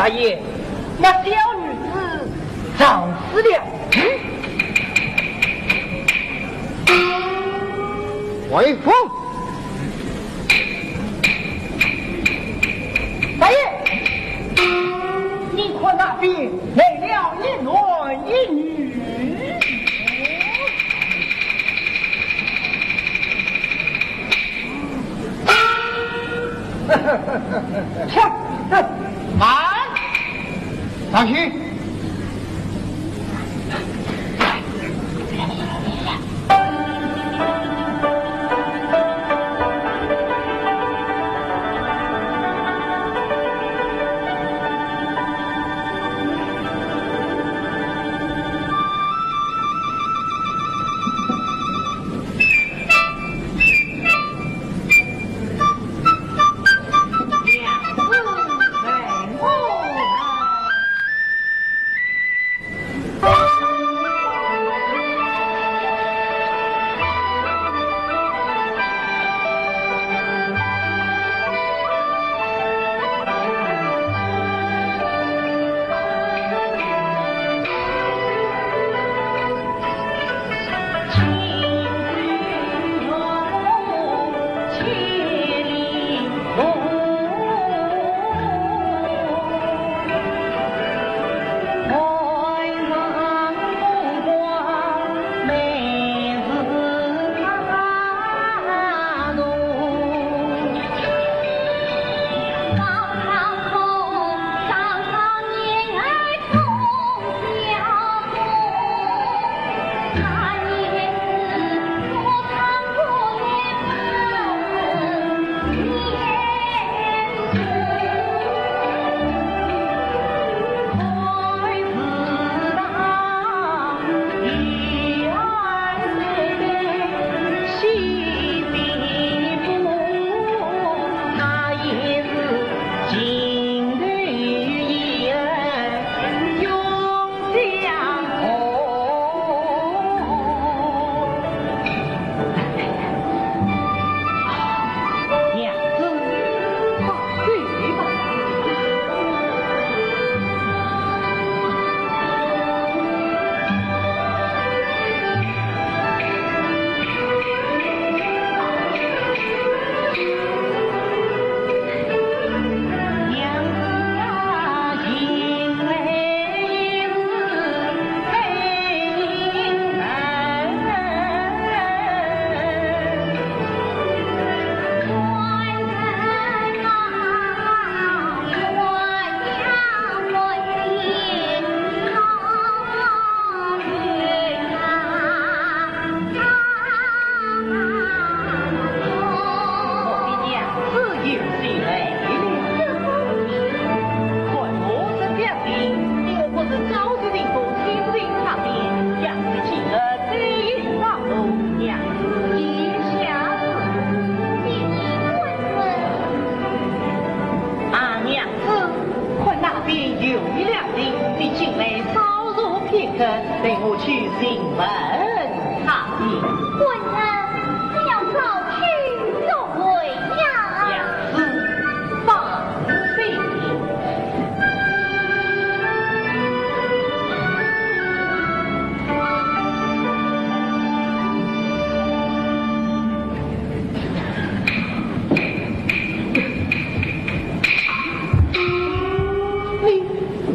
大爷，那小女子早死了。回府。大爷，你看那边来了一男一女。慢，上去。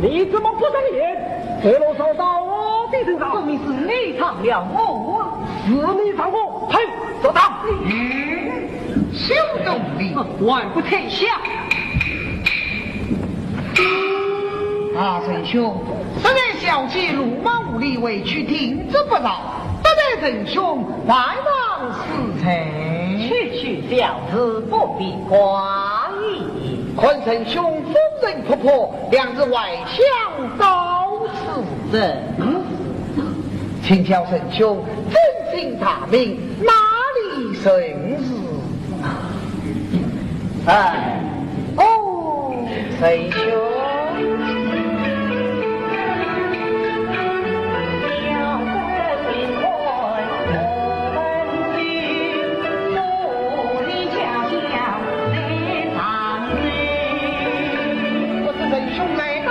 你怎么不睁眼？这罗烧到我的身上，分明是你藏了我，是你藏我，嘿，坐当！小动力，万不退下。大圣兄，本来小姐鲁莽无礼，委屈停之不饶，得罪仁兄，万望死臣。区小子不必夸意。坤神兄风尘仆仆，两日外相到此人，请教神兄真姓大名，哪里生日？哎，哦，神兄。兄来到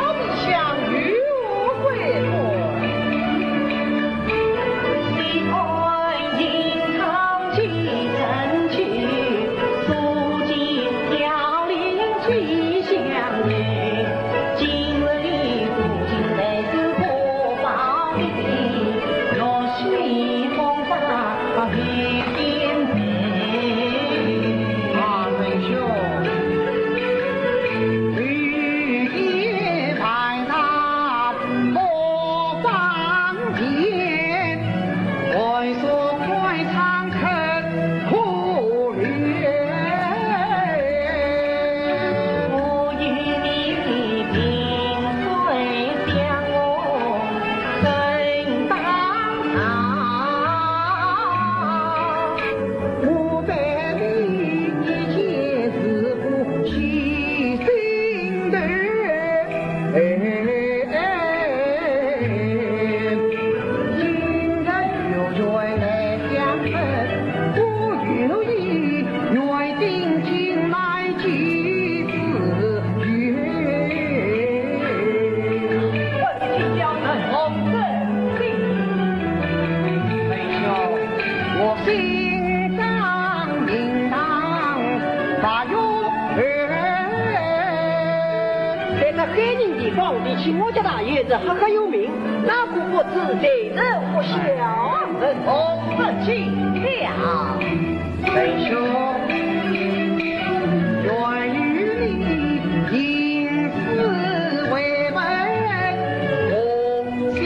请我家大爷这很有名，那个不知谁人我小人红不起了。弟兄，愿与你因此为门，同相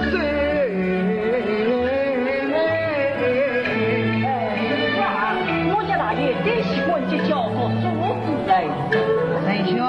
随。我家大爷最喜欢这叫做说字的。弟兄。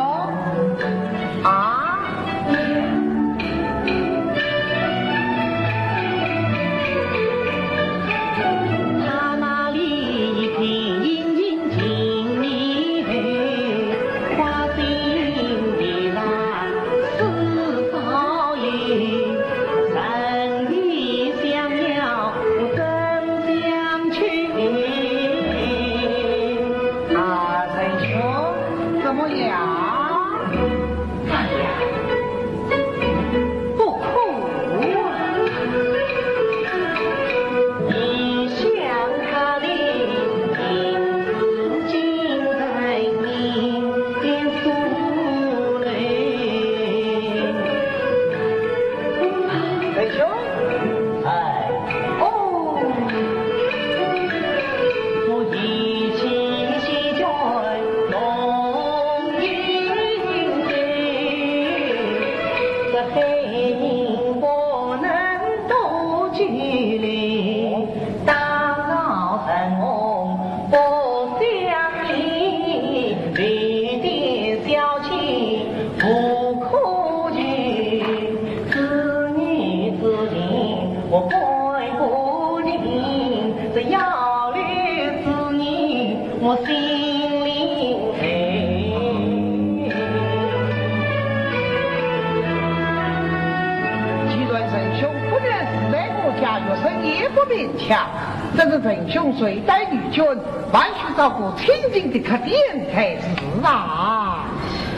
这个仁兄虽带女眷，万须照顾清净的客店才是啊！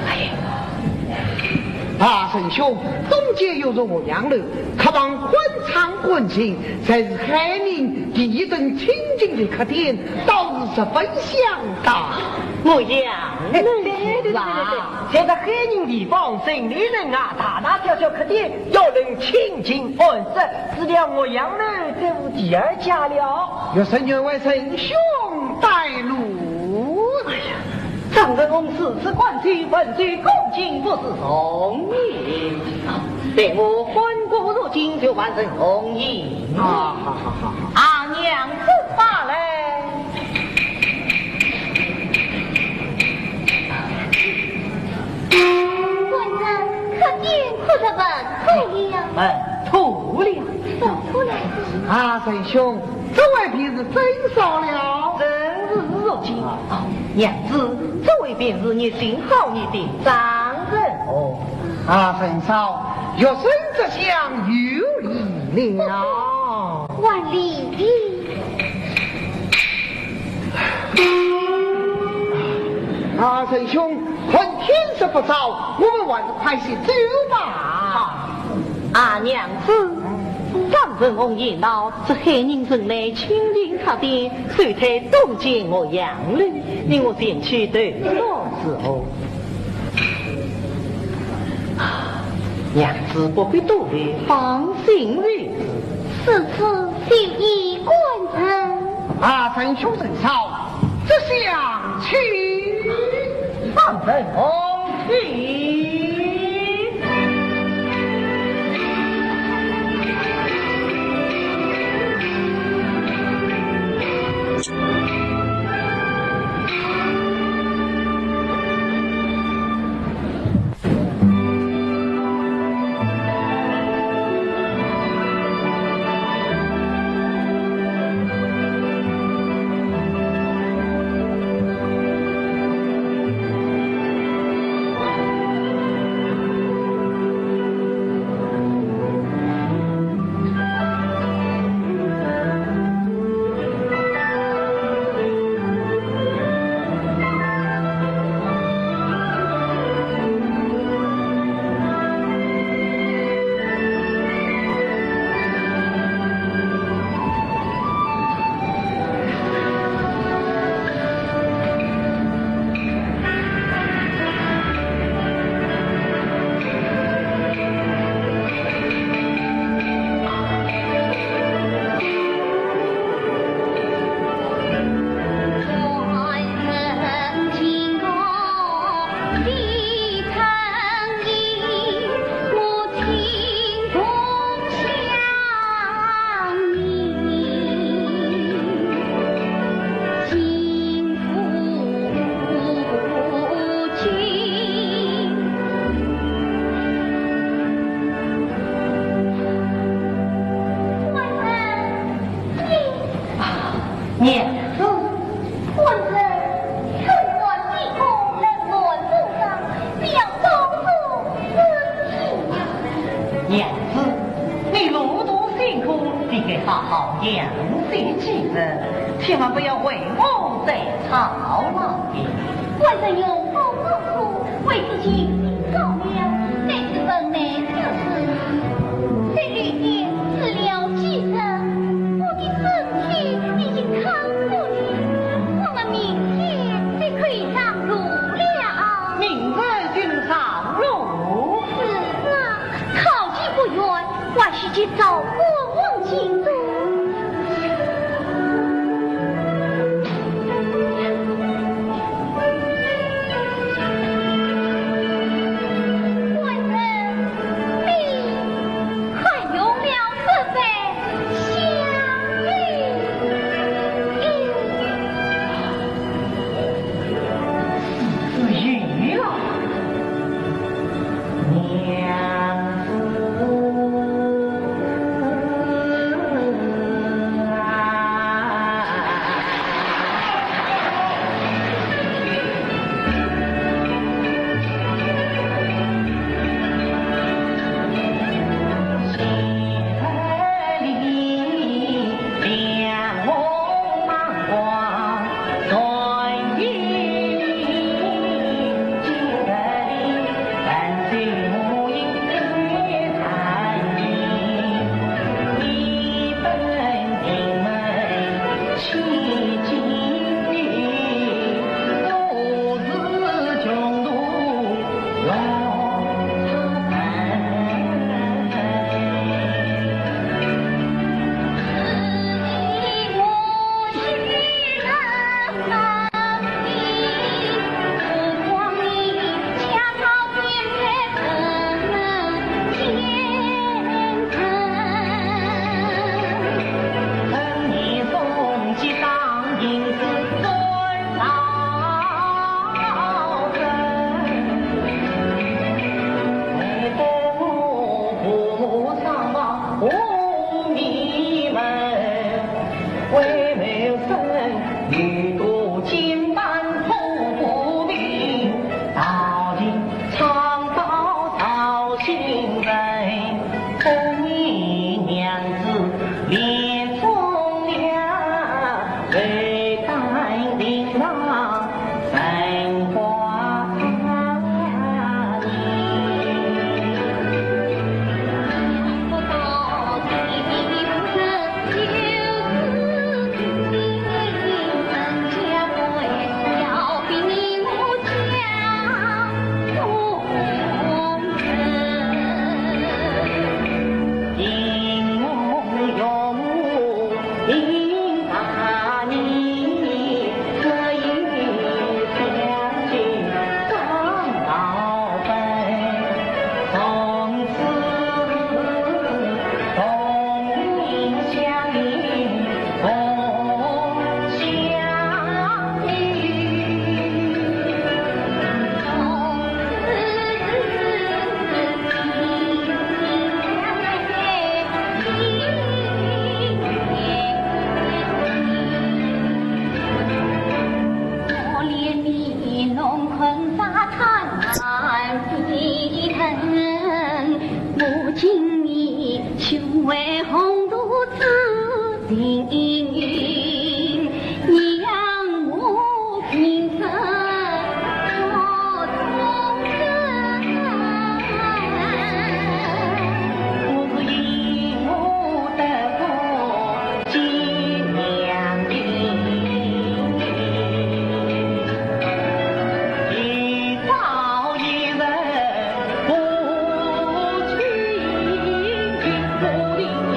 哎呀，大圣兄，东街有着我杨柳，渴望欢畅温馨，才是海宁第一等清净的客店，倒是十分相当。我杨对，现在海宁地方城里人啊，大大小小客店要能清净安适，只了我杨柳这无第二家了。有神愿为圣兄带路。哎呀，张人公此次关系本虽恭敬，不是容易。待我婚过如今，就完成同意。好。阿娘子罢了。可见可得本吐了，吐了。啊，神兄，这位便是真少了，真是如今。娘子，这位便是你幸好你的丈人哦。啊，神少，月生之相有礼了，万礼。啊，神兄，看天色不早，我们还是快些走吧。啊，娘子，张人红热闹，这海宁城内清净客店，谁太东见我杨人，令我先去对说时候。娘子不必多虑，放心如此。此次就依官城。啊，神兄神少，这相去。张人红去。娘子，你路途辛苦，你该好好养息几日，千万不要为我再操劳的。官人有后不苦，为自己告了，但是本来就是这里边治疗几日，我的身体已经康复了，我们明天就可以上路了。明日就上路。是啊，靠近不远，还是去找国王进度。我的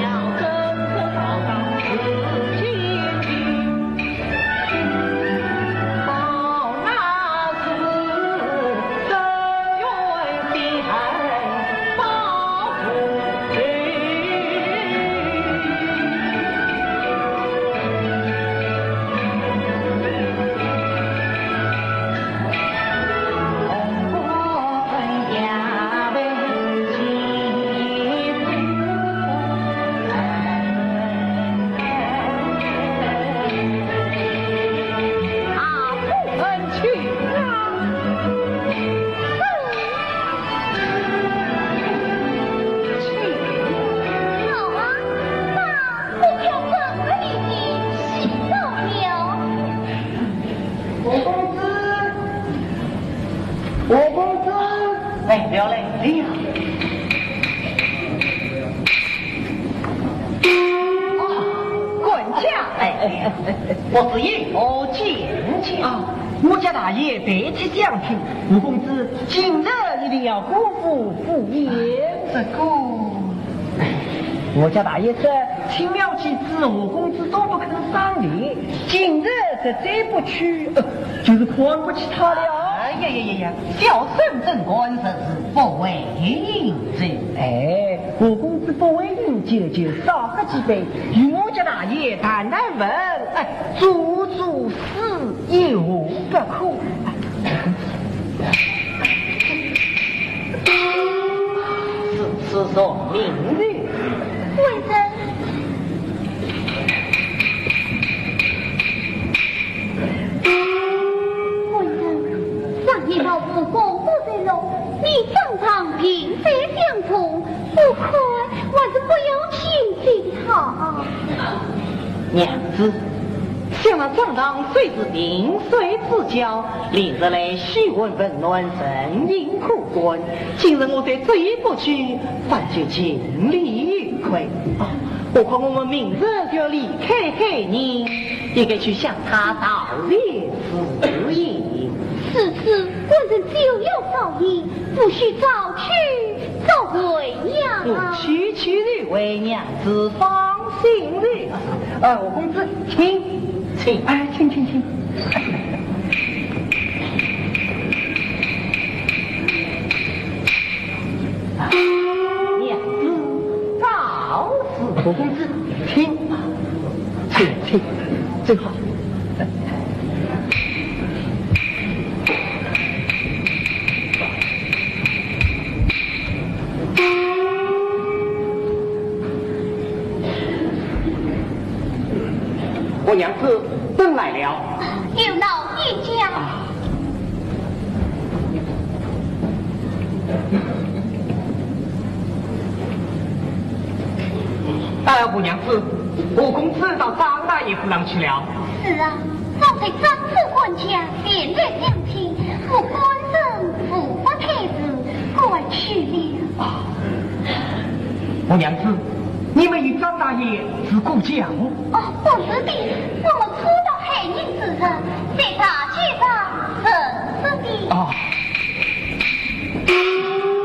要跟可报告。我是应我见见啊！我家大爷别提相听，吴公子今日一定要辜负父言。这个，我家大爷说，青苗妻子吴公子都不肯赏脸，今日这再不去，就是看不起他了。哎呀呀呀呀！小孙正官甚是不为应景。哎，吴公子不为应景，就少喝几杯，与我家大爷谈谈问，足足死也无不可。是说明日。为人。你老夫公不在喽，你正常平非相同，不可还是不要亲近他。娘子，想那正当谁之病，谁之交，连日来细问问暖，人因苦关。今日我再这一步去，反就尽力愉快。何况我们明日就要离开海宁，应该去向他道别辞言。此事官人只有早应，不许早去早回呀！我区区的为娘子放心的。我公子，请，请，请。娘子告辞。我公子，请，最好。我娘子等来了，有劳一家。大姑娘子，吴公子到张大爷府上去了。是啊，刚才张氏官家连来相亲，我官人扶不太子过去了。吴娘子，你们与张大爷是故乡？不是的，我们初到海宁之日，在他街上认识的。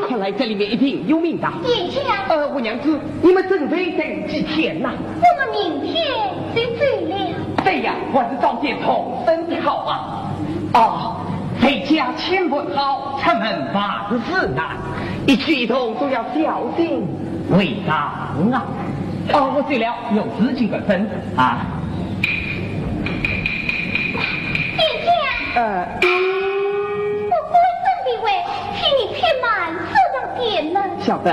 看来这里面一定有名堂。眼前，吴娘子，你们准备等几天呐？我们明天就走了。对呀，我是早点同身体好啊。在家千不好，出门万事难，一举一动都要小心为上啊。我对了，有事情个分啊。眼前，我官人的位，请你偏慢这样点呢。晓得。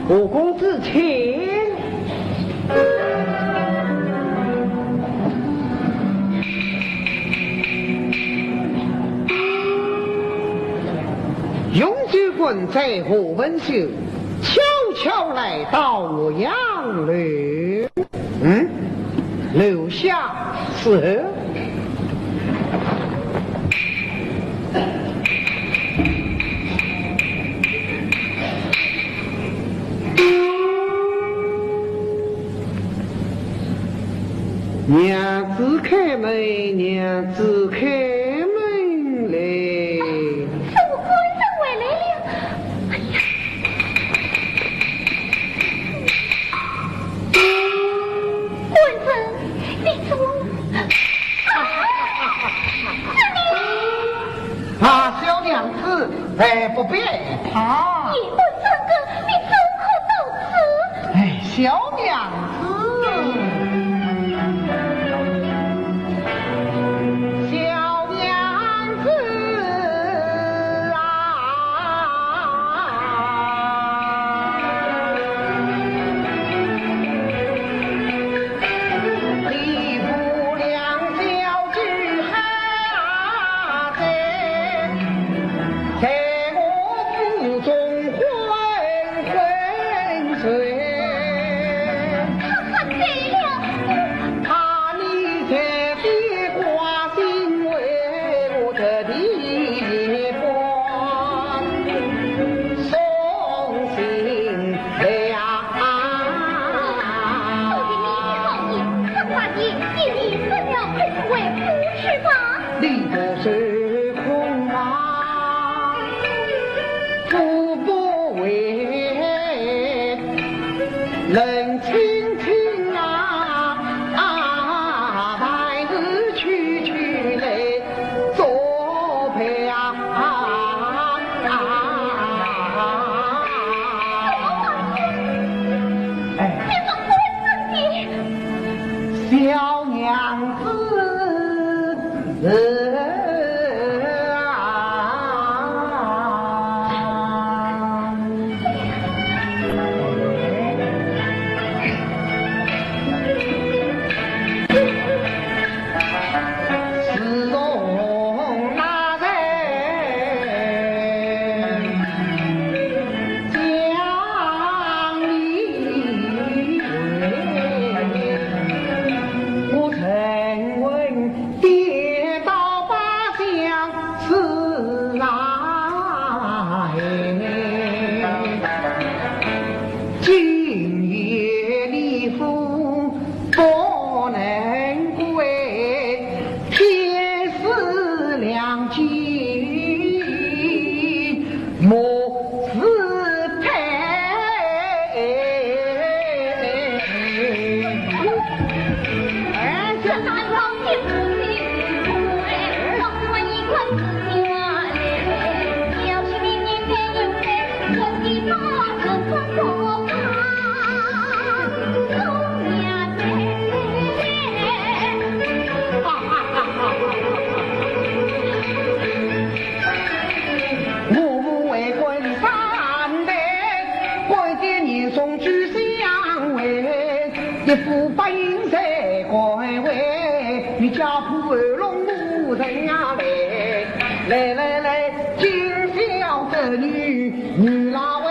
武公之请。永居棍在何文秀悄悄来到我杨柳，留下此后。娘子开门，娘子开门来。是我官人回来了。哎呀，官人，你怎么？小娘子，不必怕。你官三哥，你怎可到此？小娘子。冷清清白日去去来作陪小娘子。些年送居相会，一副白银在关围，你家仆二龙无人呀来，今宵这女拉喂。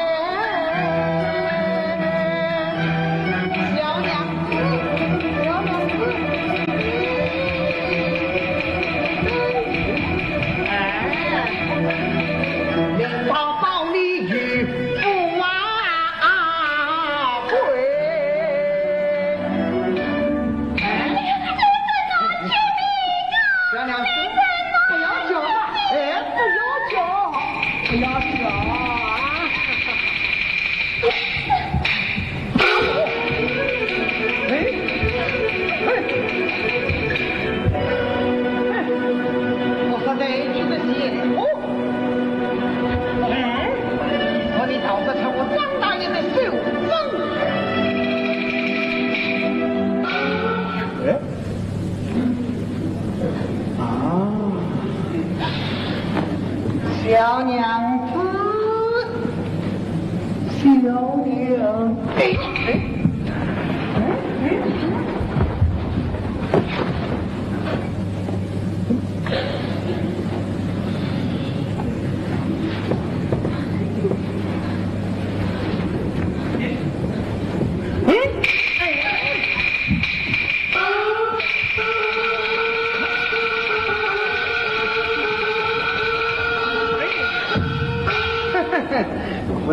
小娘子，小娘子，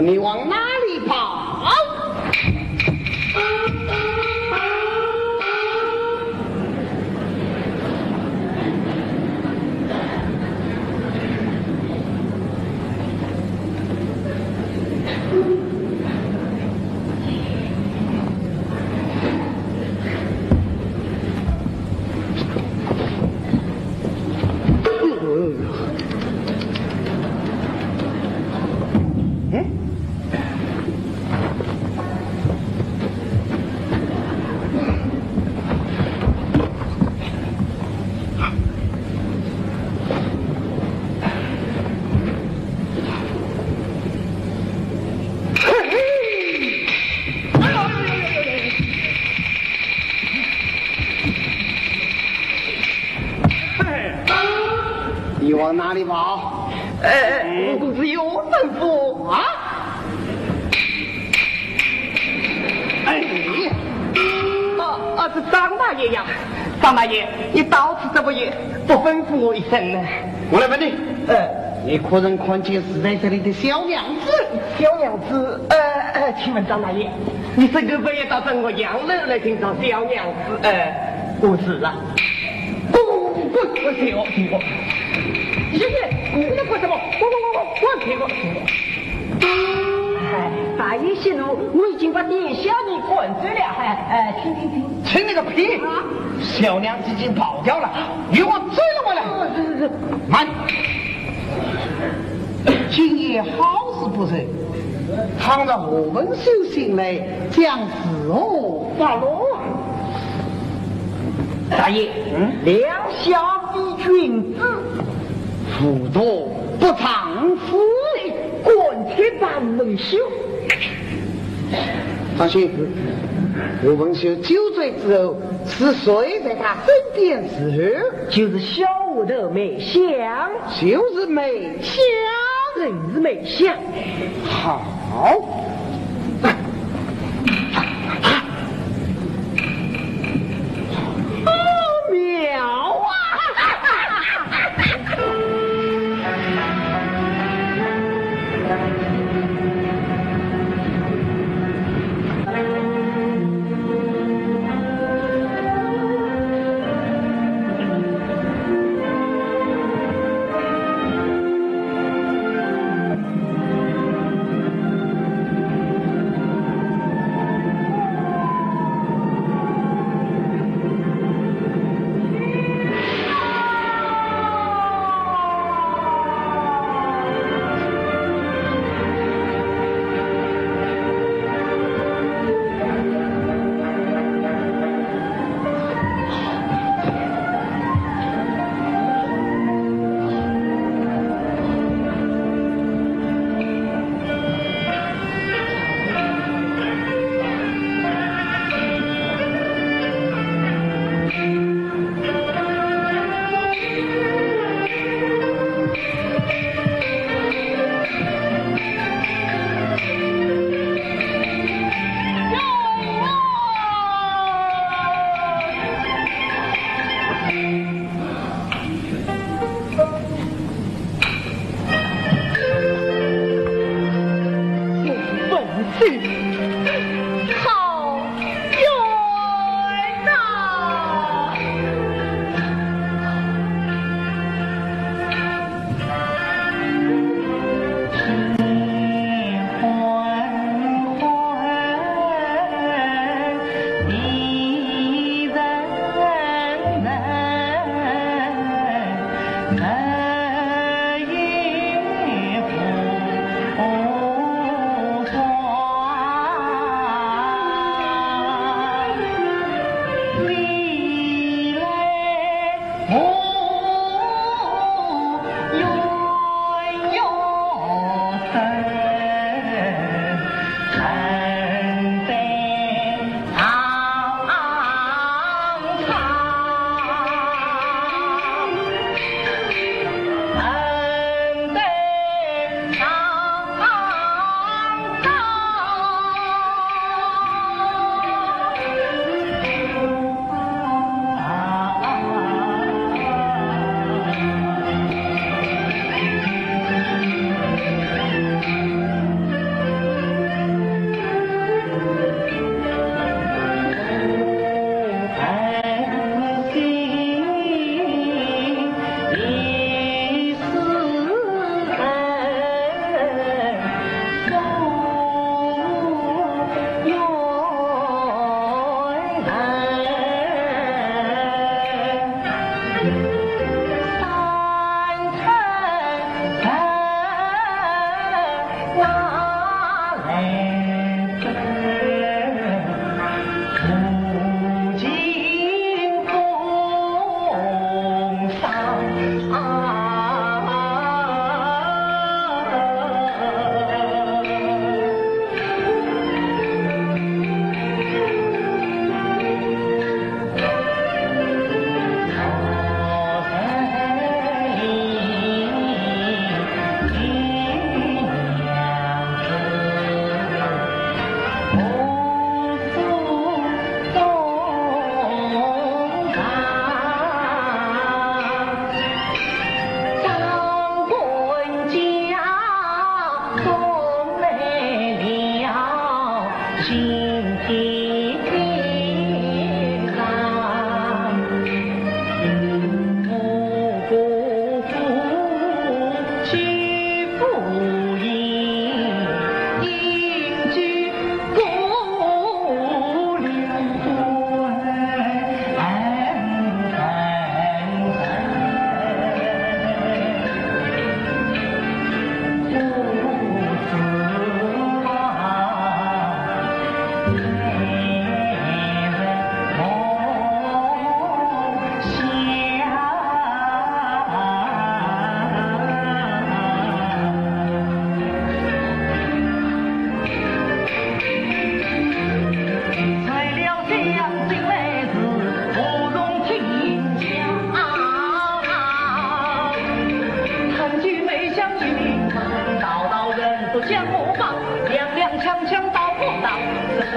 你往哪里跑？你往哪里跑？公子有吩咐啊！这张大爷呀，张大爷，你到此这么远，不吩咐我一声呢？我来问你，你可曾看见是在这里的小娘子？小娘子，请问张大爷，你这个不也到这我洋楼来寻找小娘子？不是啊，不，我听我。谢谢，你在干什么？我听过。大爷息怒，我已经把殿下你灌醉了。听。听那个屁！小娘子已经跑掉了，与我追了过来。慢！今夜好事不成，倘若我们修行来，将是何法落？大爷，两下逼君子，辅佐不偿夫人，滚铁板能修。放心，我文修酒醉之后，是睡在他身边时候，就是小我的美香，就是美香，真是美香。好。妙啊！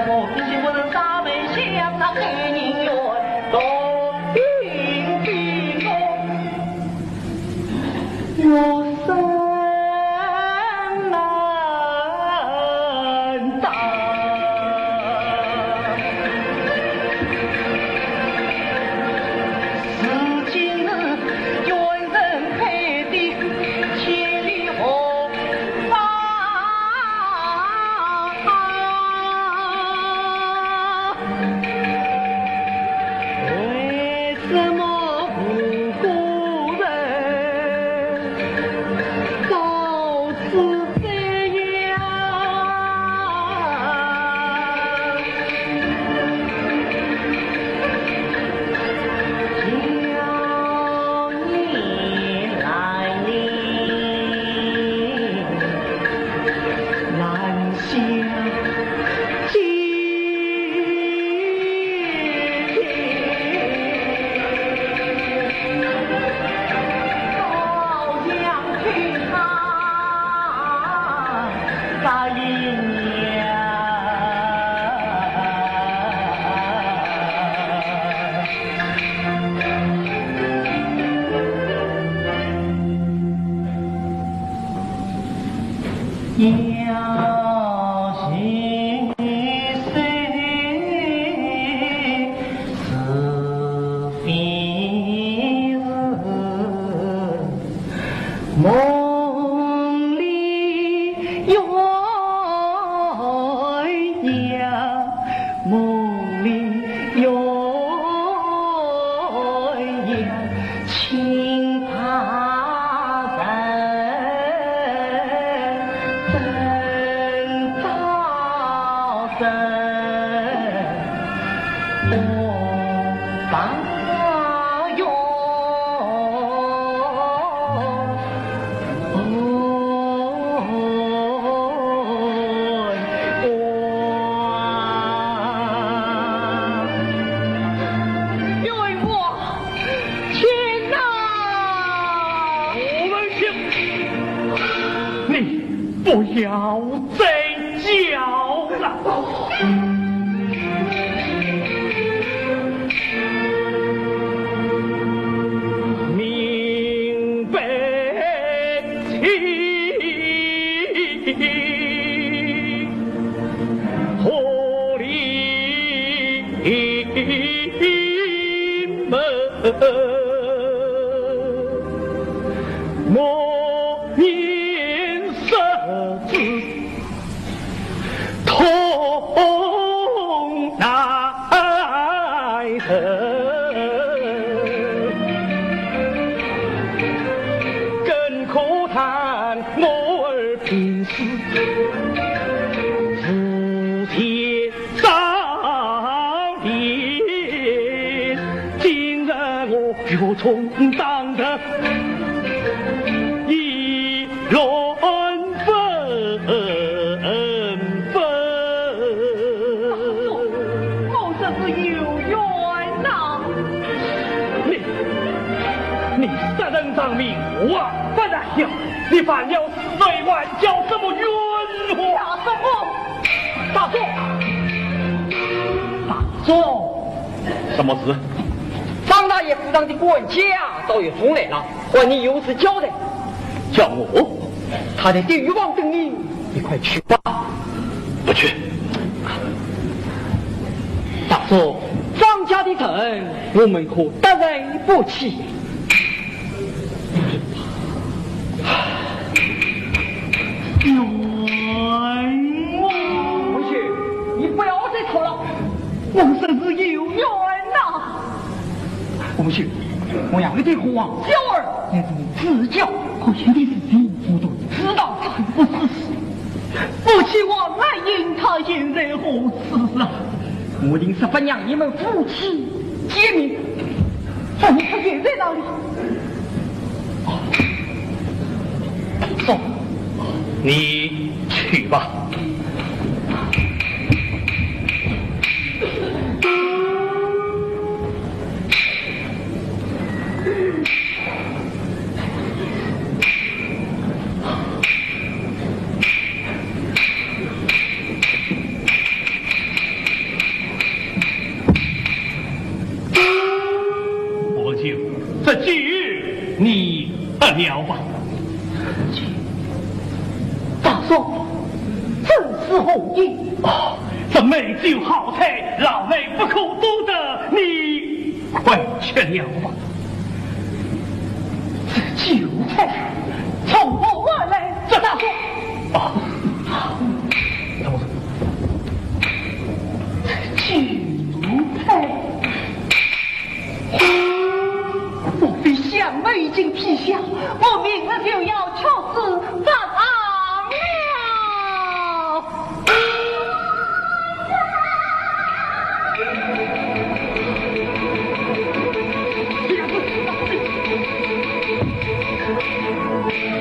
我只是不能大门向那黑人缘多云的我生难当。梦里鸳鸯，梦里鸳鸯，轻怕人造神，我把不要再叫了！明白情，何里门？痛奈何，更可叹我儿平时自天上天，今日我就充当的一乱纷。你杀人偿命，我不然要你犯了水万叫什么冤枉？大什么？大佐，大佐，什么事？张大爷府上的管家早有送来了，还你有事交代。叫我？他在地狱王等你，你快去吧。不去。大佐，张家的城，我们可得罪不起。冤枉！回去，你不要再吵了，我们甚至有冤呐！洪秀，我要你对黄娇儿来做指教，可前提是你不懂，知道他不是事。夫妻我来引他现在何事啊？我定是不让你们夫妻见面。那你他现在哪里？走，你去吧。这句你了吧？大嫂，正是红衣哦，这美酒好菜，老内不可多得，你快去了吧。这酒菜从我而来，这大嫂。啊，那我酒菜，莫非相妹已经披下，我明日就要出师发堂了。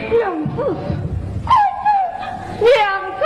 娘子，娘子。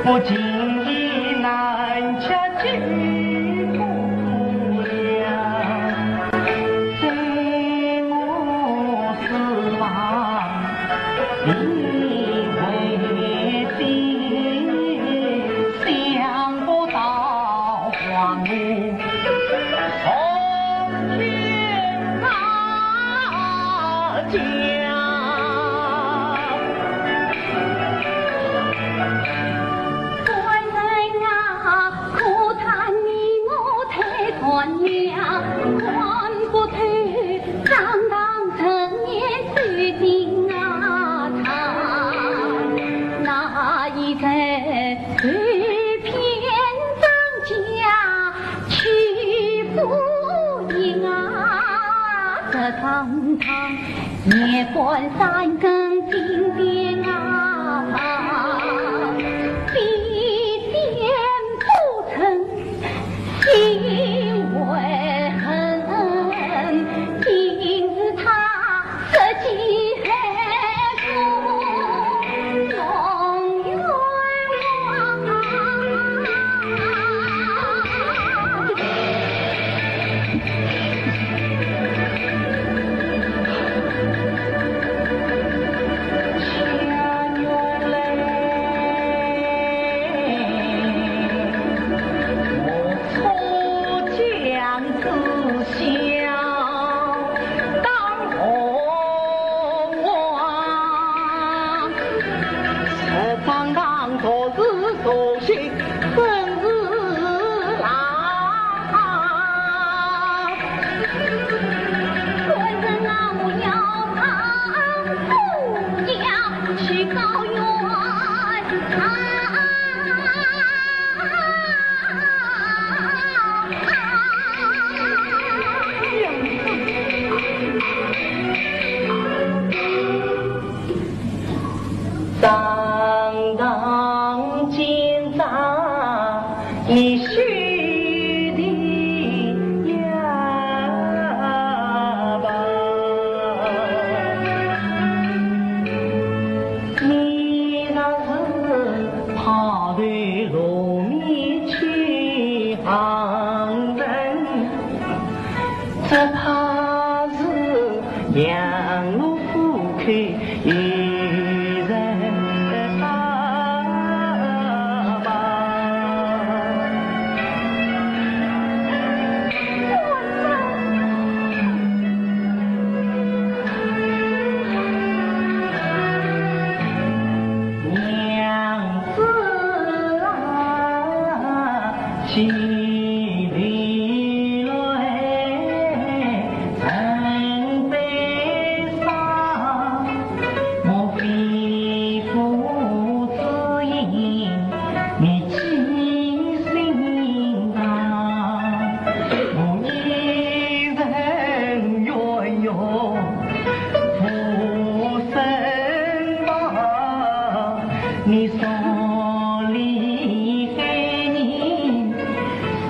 不经意难恰举不了，谁我死亡你为心，想不到荒芜从天大家。堂堂夜观三更金殿啊，必先不成心为恨，今日他设计黑夫弄冤枉。千原来当当今朝你须的呀吧，你那是跑对路面去行人，这怕是两路虎口与人打吧。娘子啊，心里来真悲伤，莫非父子因你记心肠，我一人冤冤负身亡，你所离开你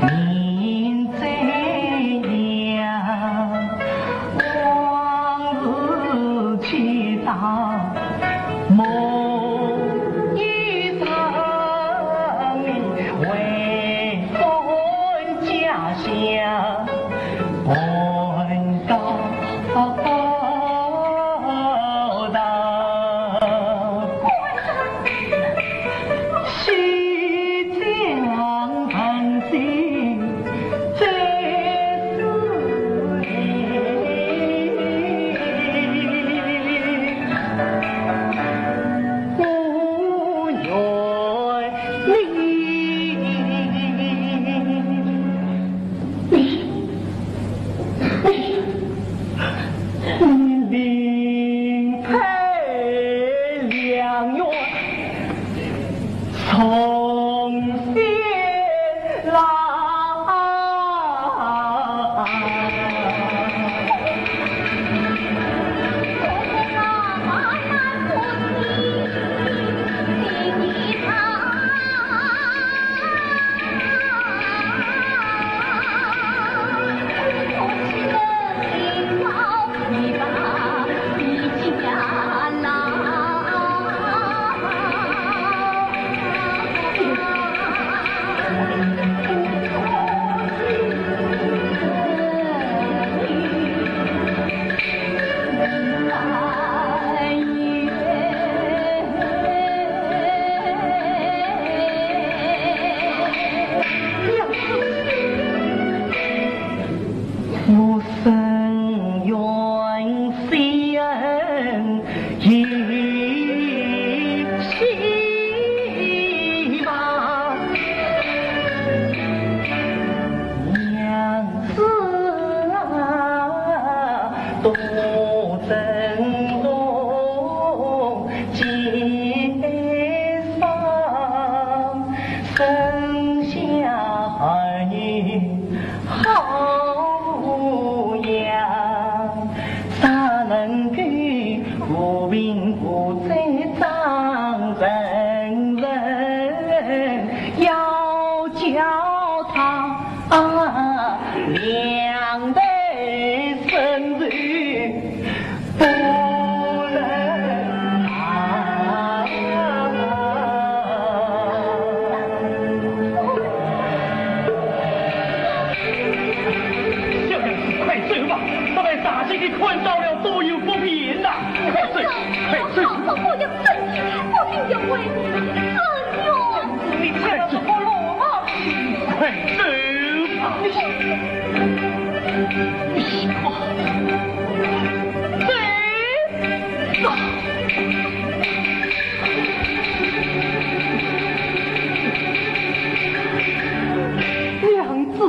命怎样？往日去到梦一场，为分家乡本高大。西江横行在思念，不愿离。另配良缘，从天来。我生缘先一起吧，娘子啊，多珍重结上，生下儿女好咋能够不平不在张人人，要叫他两代生日不能小娘子，快睡吧，我们大姐给困到了，都有不便呐！快睡，快睡！我要生气，我定要为你快走不路啊！快走吧！娘子。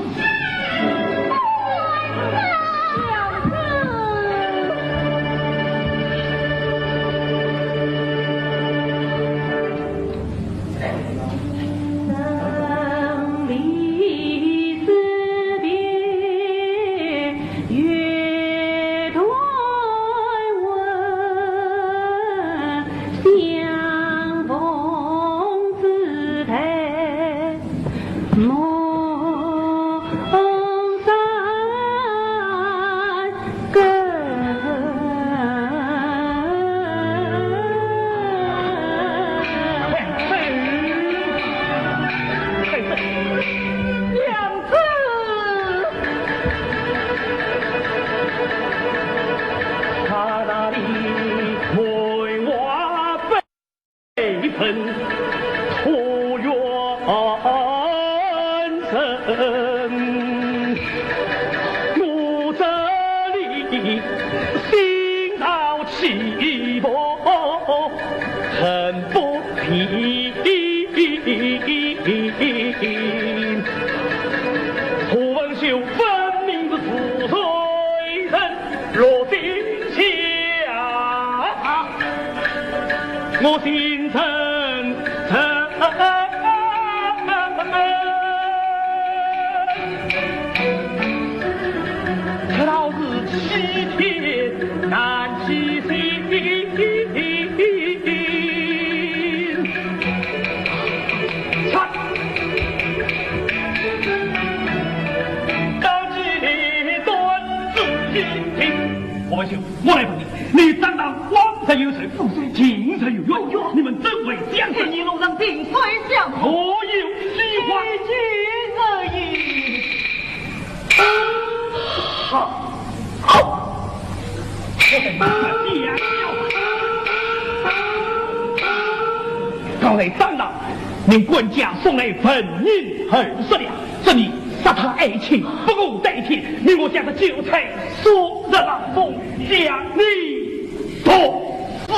我心诚诚。可老是欺天难欺心，看，当机断自己。我文秀，我来问你，你担当王才有谁，父谁情才有缘，你们真为将士，一路上萍水相逢，何有虚话？一句而已。好，我等马上见刚才当了，您官家送来粉银20两，这里杀他爱情不顾代替，你我家的韭菜说热浪风，将你剁死。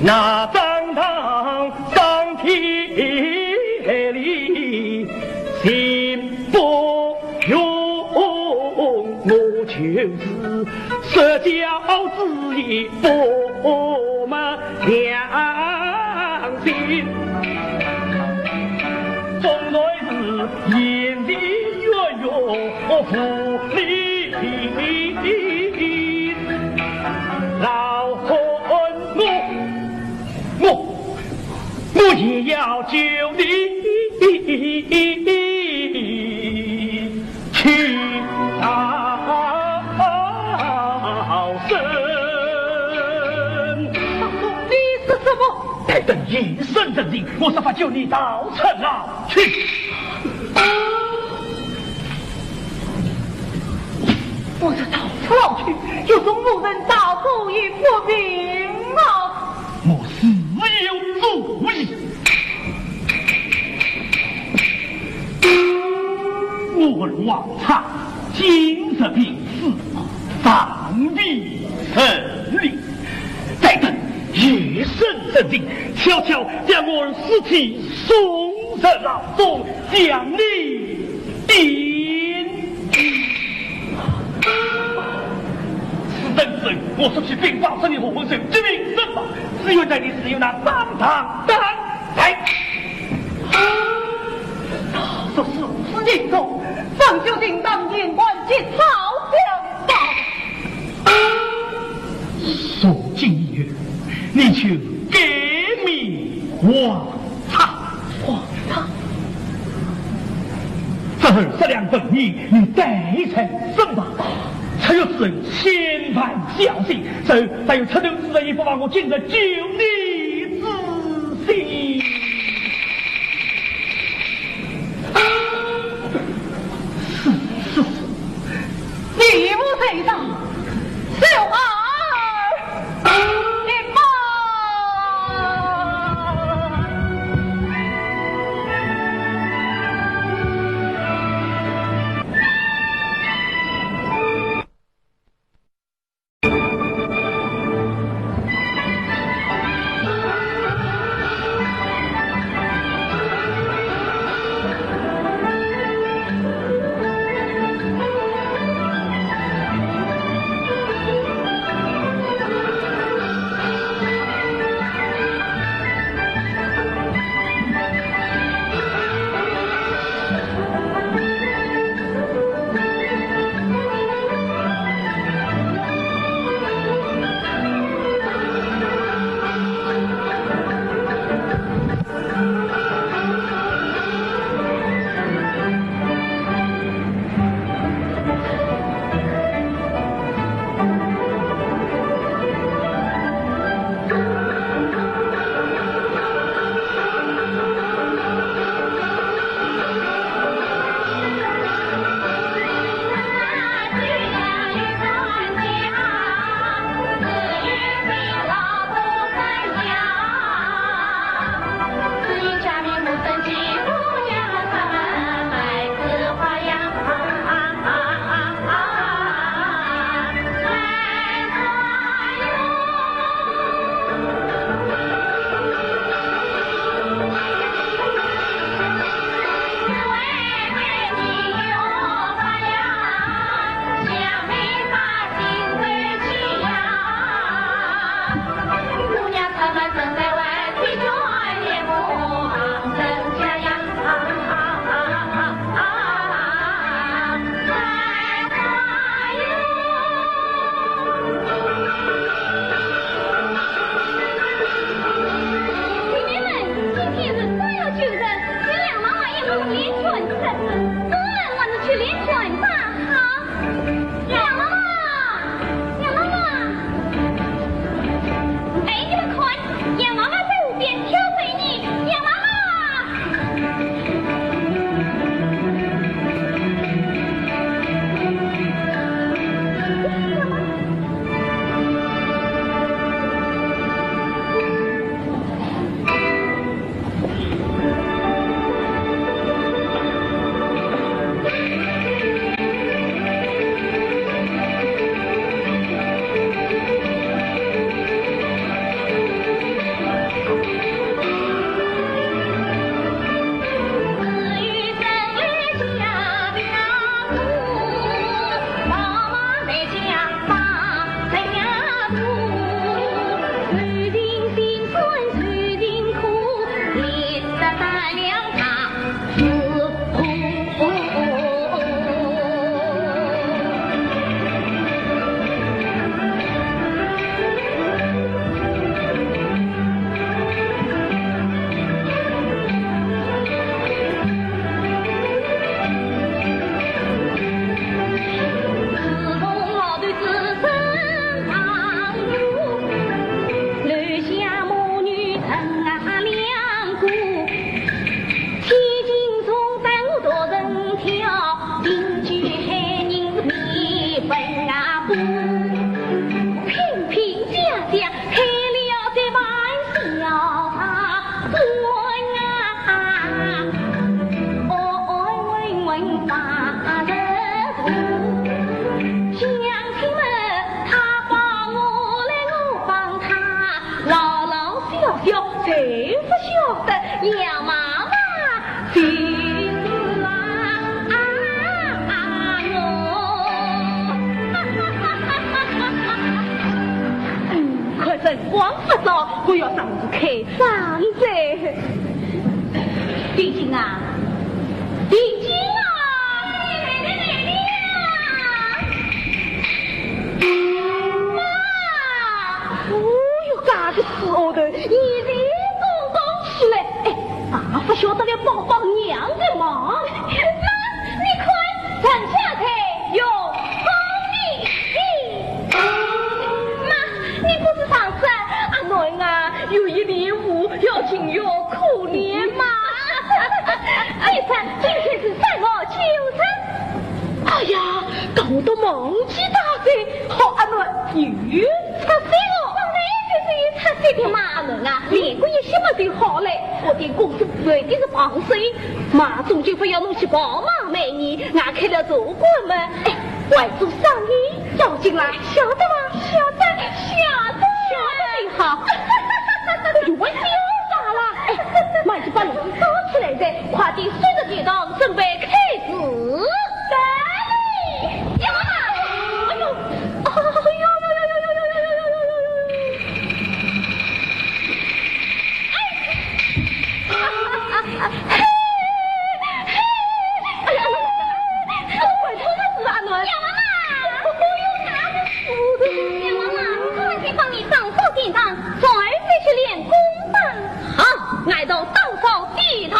那当堂上天里心不用，我就是社交之意不么良心，终来是眼里月月福利。老孙我也要救你去逃生。你是什么？待等一声认定，我设法救你到城老去。我这到城老去，有种无人道故意不明啊！我死有主意。我王朝今日病死，丧礼成立，再等夜深人静，悄悄将我尸体送入牢中，将你钉。此等人，我说起并报是你和浑身之命身法，只有在你使用那当堂当来。说是无私尽忠，本就应当言官及朝相报。说今一月，你去给命皇朝，这20两本银，你带成身吧。才有此人千万小心，再有陈留之人，也不把我今日救你之心。是，你不谁上，小儿你妈。我们去练拳吧。好，杨妈妈，杨妈妈，哎，你们看，杨妈妈在屋边挑水呢。杨妈妈。光发早，我要上去开张子。弟兄啊，弟兄啊，妈，哦哟，嘎个死后头，一连咚咚起来，哎，大不晓得了帮帮娘的忙。妈，你看，陈下菜有好米。妈，你不是上次阿囡啊有一礼物要请哟可怜吗？这次今天是3月9日。哎呀，搞得忘记大岁，好阿囡又出岁了。本来就是一出岁的嘛，阿囡啊，连个一些么就好嘞。我的公司为的是帮谁，马总就非要弄去帮忙美女，俺开了主管们，哎，外做生意要进来，晓得吗？晓得就好。我问你咋了？哎，马上把你收起来噻，快点顺着铁道准备开始。得嘞，杨妈妈，哎呦，好，来到道上地堂。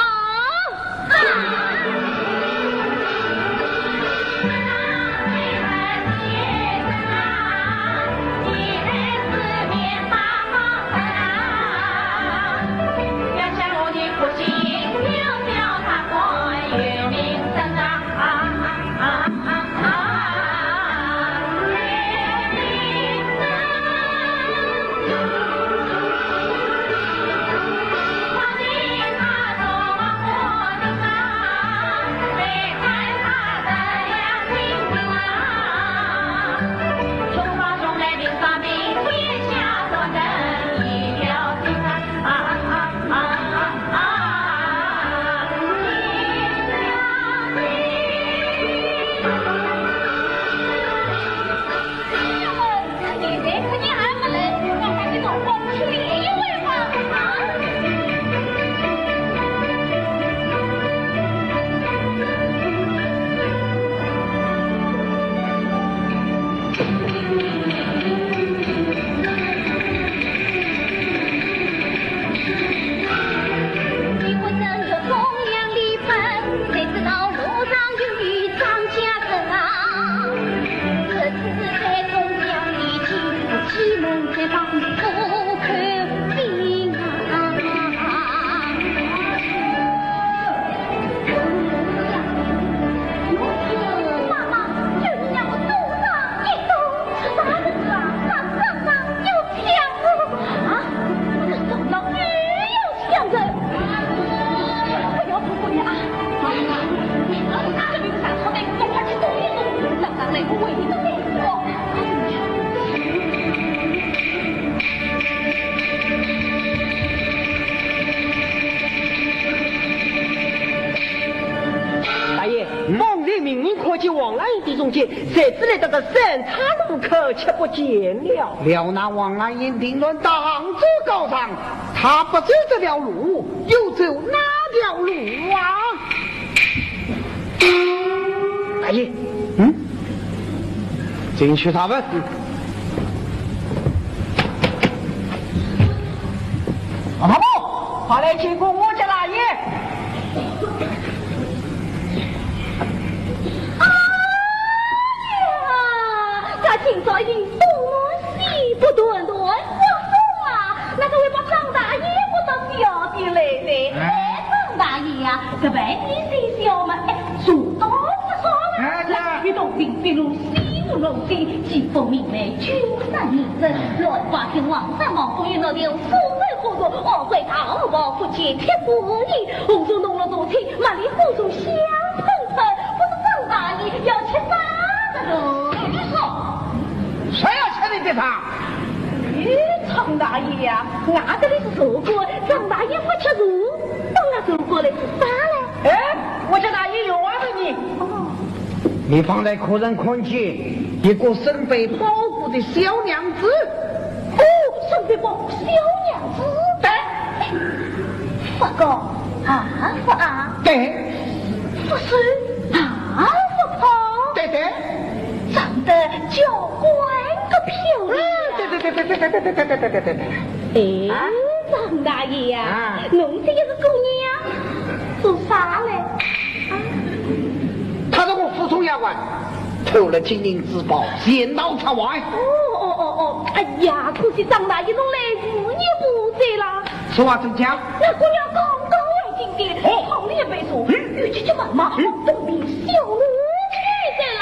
中间，谁知来到个三岔路口，却不见了。了那王兰英定论当主高上，他不走这条路，又走哪条路啊？大爷，进去他问。老婆婆，快来见过我家大爷。他今早已经东南西不断断，我说啊，那个会把张大爷不得表弟来的。张大爷呀，这白天谁笑嘛？说到不说了，来去东兵北路西无龙的，几封明媚君上名声，乱花天王三毛风云老牛，所在何处？我会逃跑不见铁布衣，红中弄了多情，满里火中香喷喷，不是张大爷要吃啥的喽？谁要请你的他？张大爷呀，俺这里是做过，张大爷不吃肉，当然做过来是啥嘞？我家大爷有话问你。你放在客人看见一个身被保护的小娘子。身被保护小娘子。对。佛哥啊佛啊。对。佛孙啊佛婆。对对。长得娇惯个漂亮。对。张大爷呀，侬这个姑娘做啥嘞？他是我府中衙官，偷了金银之宝，陷到朝外。哎呀，可惜张大爷侬来日也不在啦。实话真讲，那姑娘刚刚为进殿，好脸被说，与其妈妈往东边小路去的啦。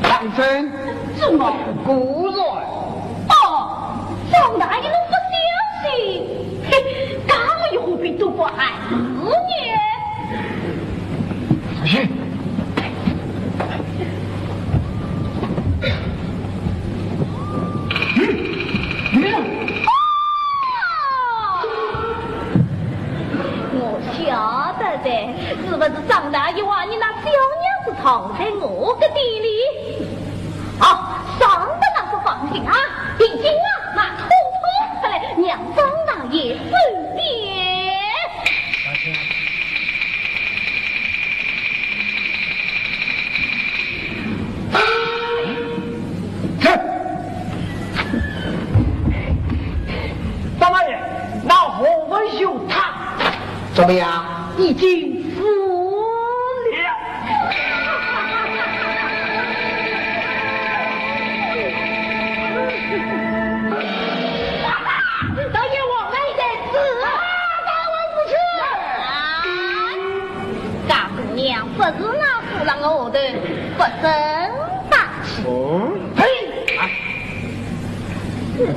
当真？怎么？固然。张大爷侬不相信？嘿，刚一何必都不害死你？不是。我晓得的，是不是张大爷话你那小娘子藏在我的地里？上的那是放心啊，毕竟啊，那偷偷的来让张大爷分辨。张大爷，那我们有他怎么样？已经死了。大爷，我们在此啊！大姑娘不是那夫人的后头，不生大气。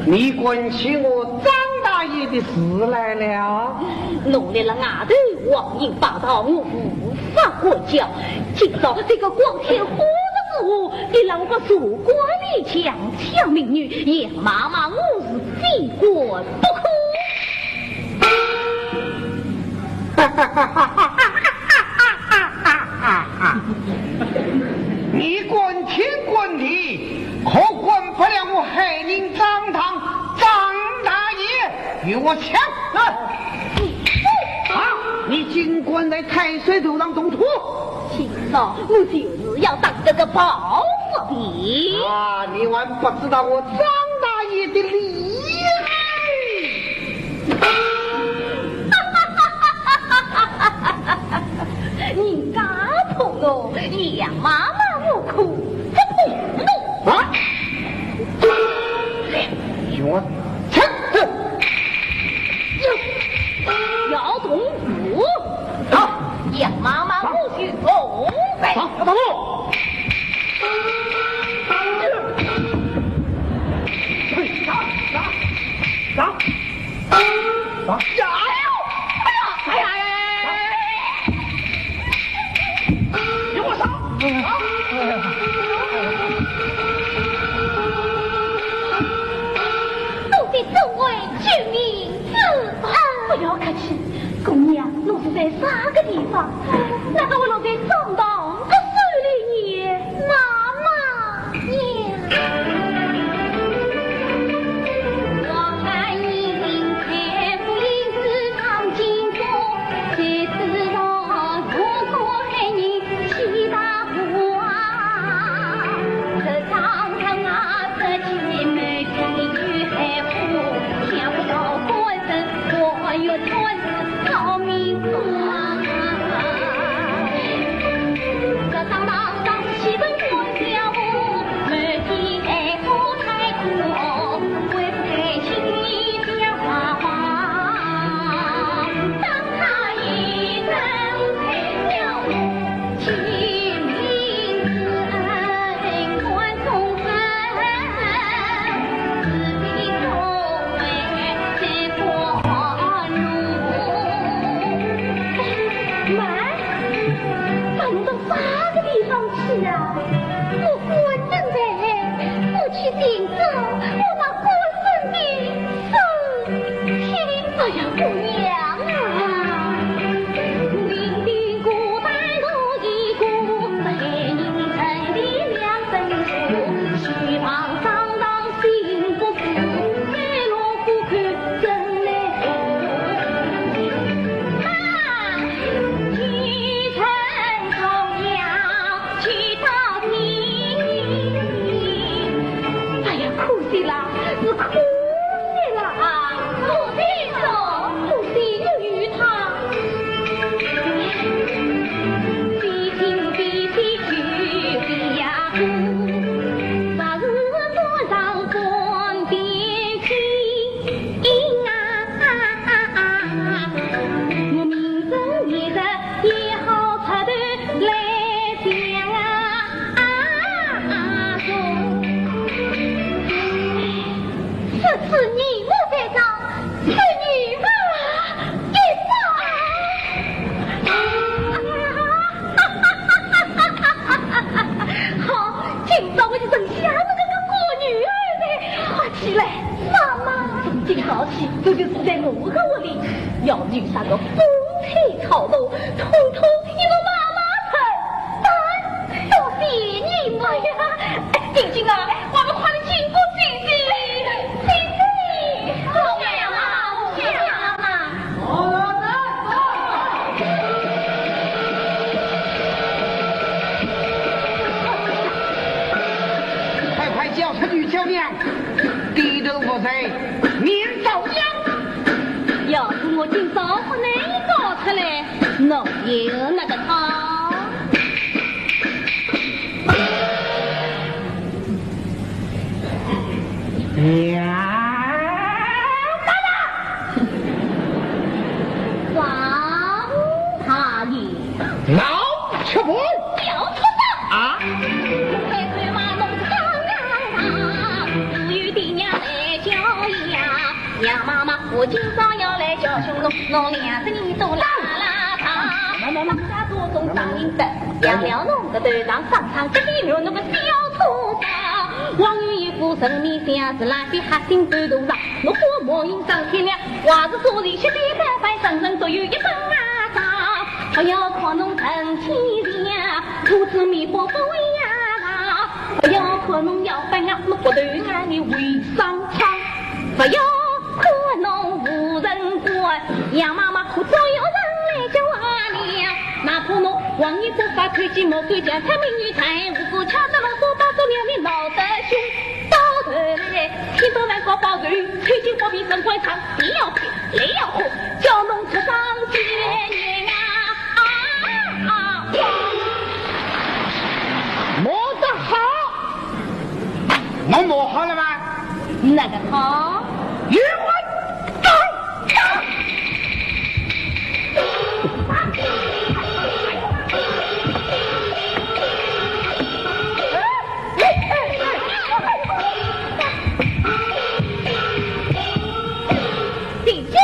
你滚起我张大爷的事来了。弄来了外头妄言霸道，我无法过教。今早这个光天化日之下，你让我守关里强抢民女，杨妈妈我是非过不可。你滚天滚地，可滚不了我害人张堂张大爷与我抢你尽管在太岁头上动土。今早我就是要当这个报复的。你还不知道我张大爷的厉害。你敢碰我，杨妈妈我哭不碰你我抢要动武，杨妈妈我去哦，走，大路。都得作为救命之恩。不要客气，姑娘，侬在啥个地方？那个我落在上当不手里你妈妈你。我看你开不应是常经过，谁知道如果害你起大祸啊！这长城啊，这姐妹地狱海湖，想不到过身我又穿是逃命啊！这当当当气氛过小屋，满地爱火太苦，为不该轻易变花花。当他一人才了其名之恩，关中分，自己作为这过路。妈，咱们到啥个地方去啊？我关正在，我去顶着我那过生的身体。哎呀，姑娘啊，你的孤单路一过，害人真的两分数，虚旁上当心不死，海落不看真来啊，去城中央去到底。哎呀，可惜啦，是可惜啦啊！可惜了，可惜又遇他。比心比心去比呀苦，昨日多上关边去我明正夜的也好出头来相送。这次你莫在上，是女儿一生。好，今早我就正想着这个过女儿呢。快起来，妈妈，从今早起，这就住在我和我里，要遇上个风吹草动，统统一个妈妈承担。多谢你们呀！静静啊，我们快点经过静静。快快叫出女娇娘，低头不遂，免遭殃。要是我今早不能搞出来，哪有那个他？王他女，老吃不要出手啊！快快马弄上至于爹娘来叫呀，杨妈妈，我今早要来教训侬两个人都拉拉他。妈家多种当应的，养了侬个头上上场这里面那个小兔子。王玉一副神秘相是拉比哈心半途上，我火莫应上天亮，话是做人血的三番人人都有一本啊上，不要靠侬成天亮，兔子米花不为呀，不要靠侬要饭啊，我骨头啊你为上场，不要靠侬无人管，杨妈妈可早有人来叫我娘，哪怕侬王爷不法看见莫敢讲，他命运太无辜，掐着龙说把做娘你闹得凶，到头来天都难搞包人，吹进火比神官长，你要拼，你要活，叫侬出上千年啊！磨得好，侬磨好了吗？那个好，与我走。弟弟，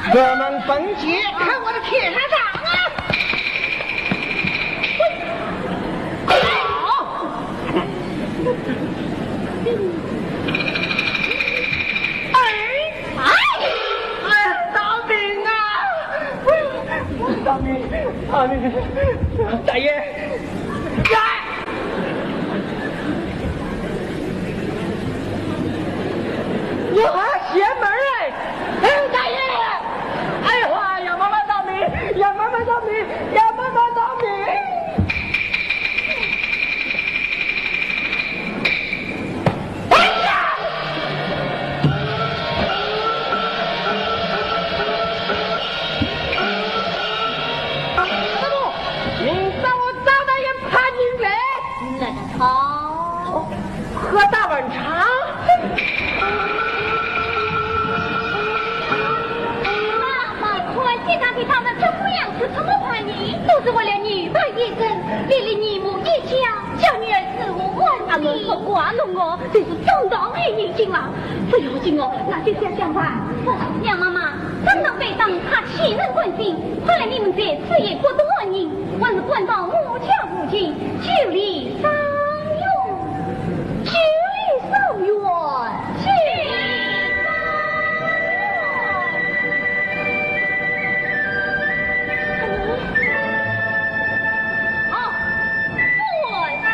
我们本节看我的铁砂掌啊！好，当兵啊！当兵，大爷，来！我还邪门哎，大爷！哎呀，要慢慢当兵，要慢慢当兵，要慢慢当兵。哎呀！师傅，您让我招待人潘金莲。那个好，喝大碗茶。现场给他们这副样子，怎么叛逆？都是为了女扮一身，连累你母一家，叫女儿自我问题。我瓜弄我，真是正当黑眼睛了。不要紧哦，那就想想办。娘妈妈，正当被当，他岂能关心？看来你们这次也不多人，还是关到母家附近，就离3元，就离3元，就离。好，我就。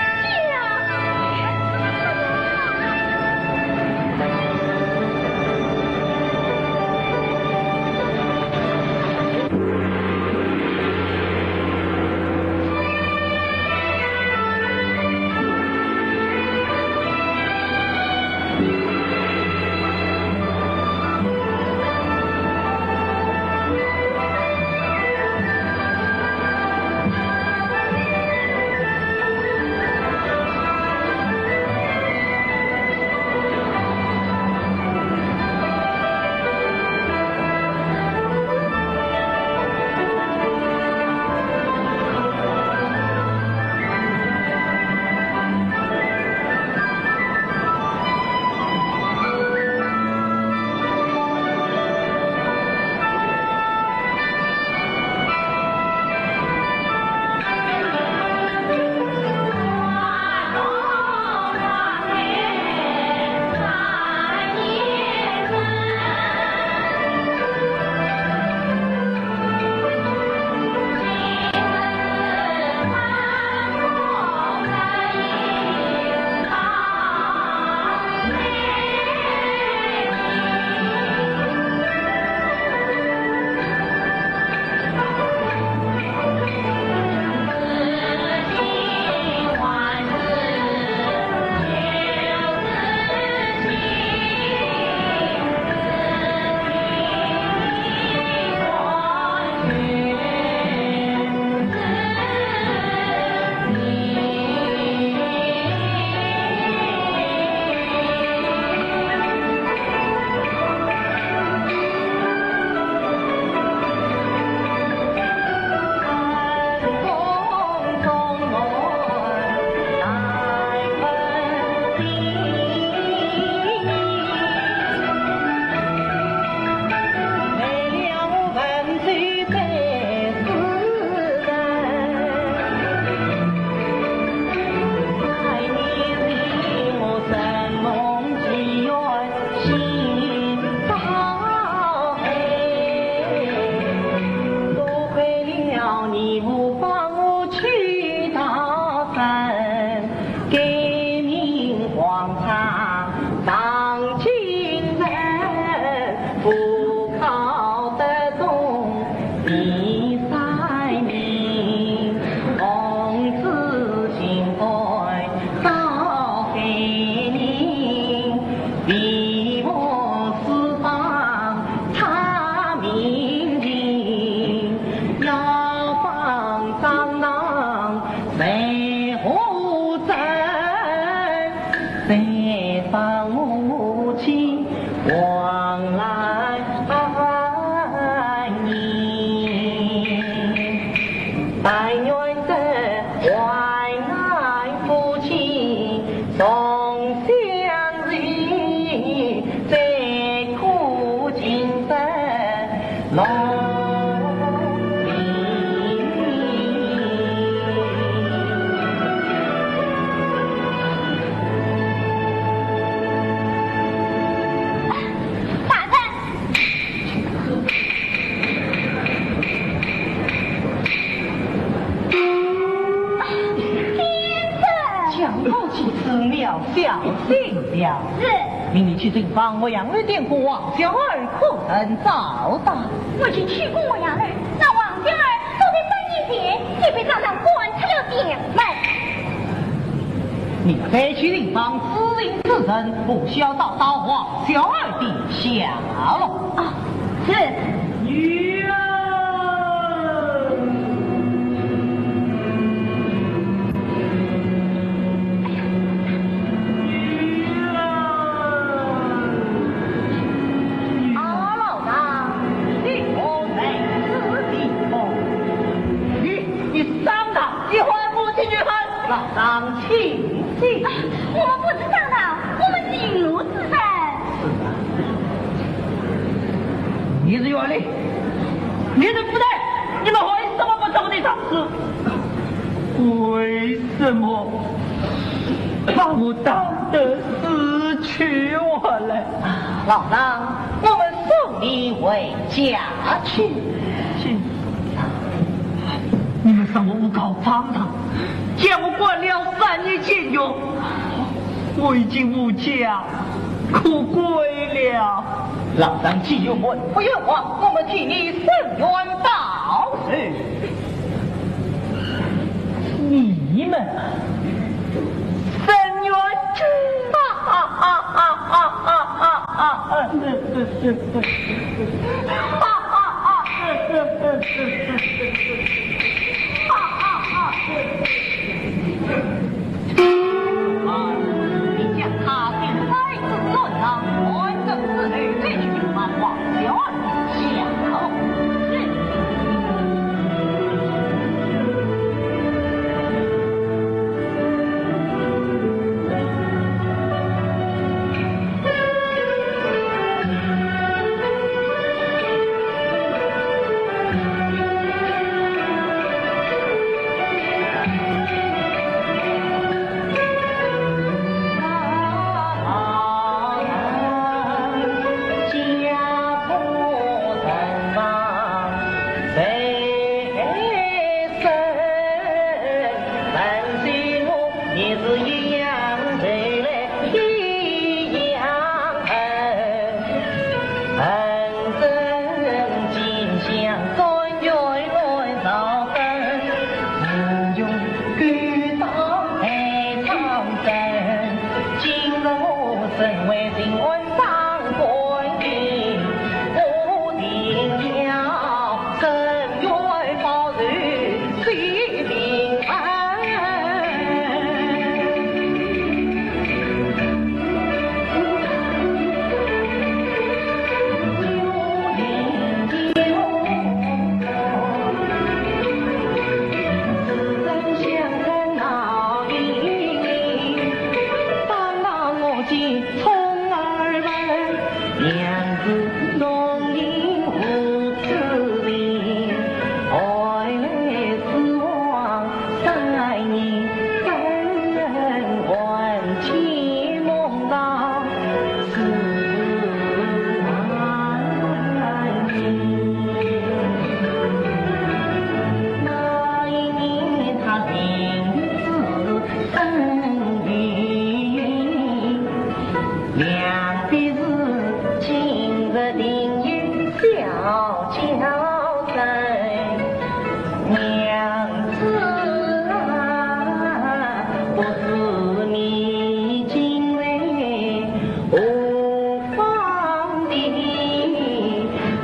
北方母亲往来你，但愿的怀来夫妻同相依，在苦尽的梦小心了，是。命你去寻访我养儿店铺王小儿，可曾找到？我去过我养儿，那王小儿都在半夜前就被长长关出了店门。你非去寻访指引之人，不需要找到王小儿的下落。啊，是。女儿。老张请进。我们不是上当，我们是云路之人。你是袁立，你是不对，你们为什么不走的场子？为什么把我当得失去我了？老张，我们送你回家去。你们让我诬告荒唐，将我关了3年监狱，我已经无家可归了。老张既有问，不用慌，我们替你伸冤报仇。你们伸冤你将他定在之论上，完整之内对你就把王小儿下落。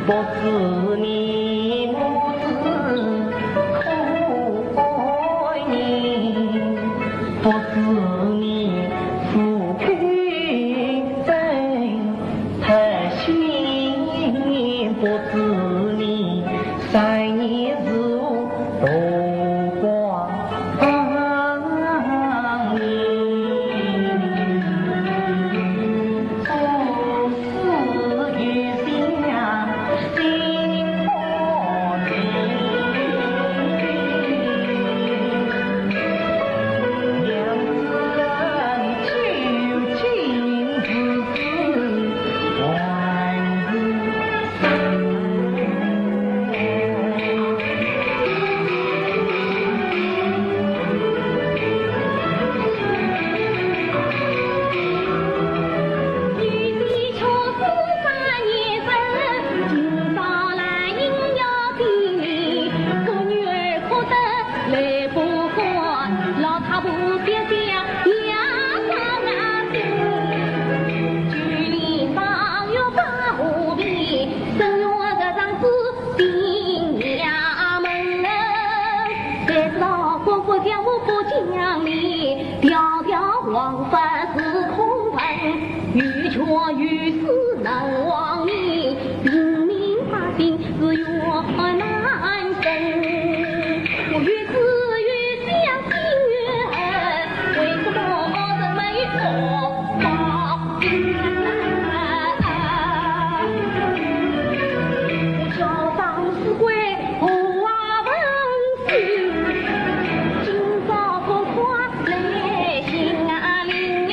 不知你母子苦怀你，不知你父亲我于是能忘你，平民百姓自愿难生。我越思越想心愿，为什么人们说报我叫当死鬼何文书，今朝风花来心里，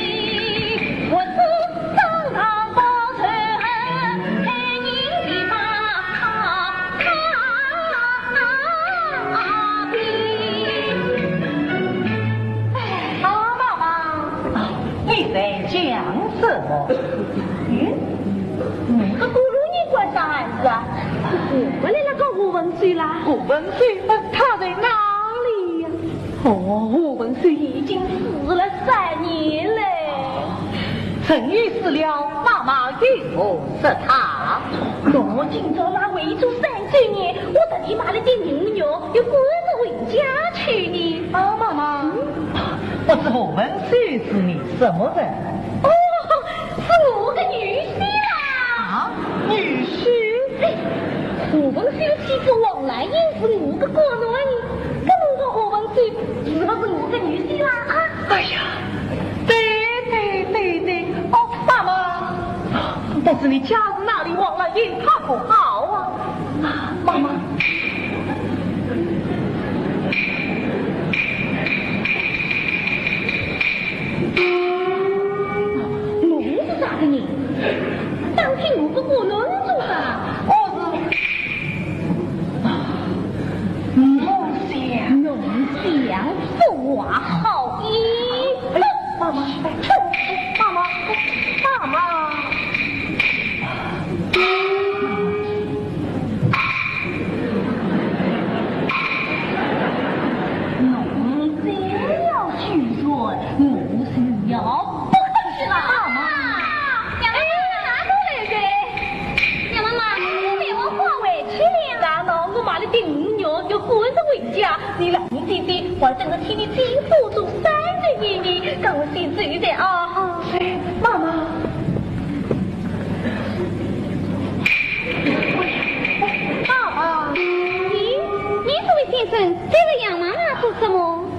我是上堂报仇恨，害人的马你在讲什么？那个咕噜你管啥案子啊？我来那个胡文水啦。胡文水，他在哪里呀？胡文水已经死了3年嘞。陈玉死了，妈妈与我是他。我今朝来围住3周年，我特地买了点牛肉，要赶着回家去呢。妈妈，不知胡文水是你什么人？哦，是我的女婿啦。啊，女婿？胡文水的妻子王兰英是我的国女，跟我的胡文水是不是我的女婿啦？啊！哎呀，对，哦，妈妈，不知你家是哪里王兰英，他不好啊？妈妈。侬是啥个人？当天我个国女做啥？侬想说话好意？妈妈，侬真要去说，我是要不客气了。妈妈，娘妈妈哪都来噻？娘妈妈，我别我话回去了。然后我买了点牛肉，要赶着回家。你让你弟弟，我等着替你亲手做3个月呢，高兴最的啊！妈妈。你这位先生，这个杨妈妈做什么？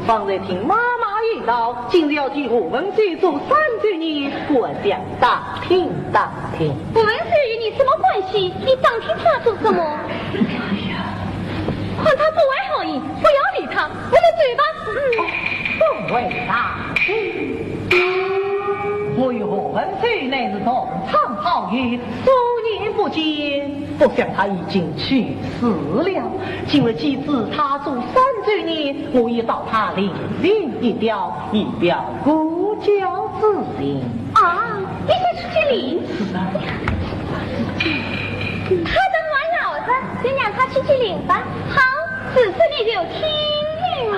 方才听妈妈一道，今日要替胡文水做3周年，我想打听。胡文水与你什么关系？你当听他做什么？看他不怀好意，不要理他，我的嘴巴。不为大我与胡文水乃是同窗好友，数年不见，不想他已经去世了。今日既知他做3周年，我也到他领一吊，以表故交之情。啊，你是出去领？是啊。他的暖脑子，就让他去领吧。好，此事你就听了。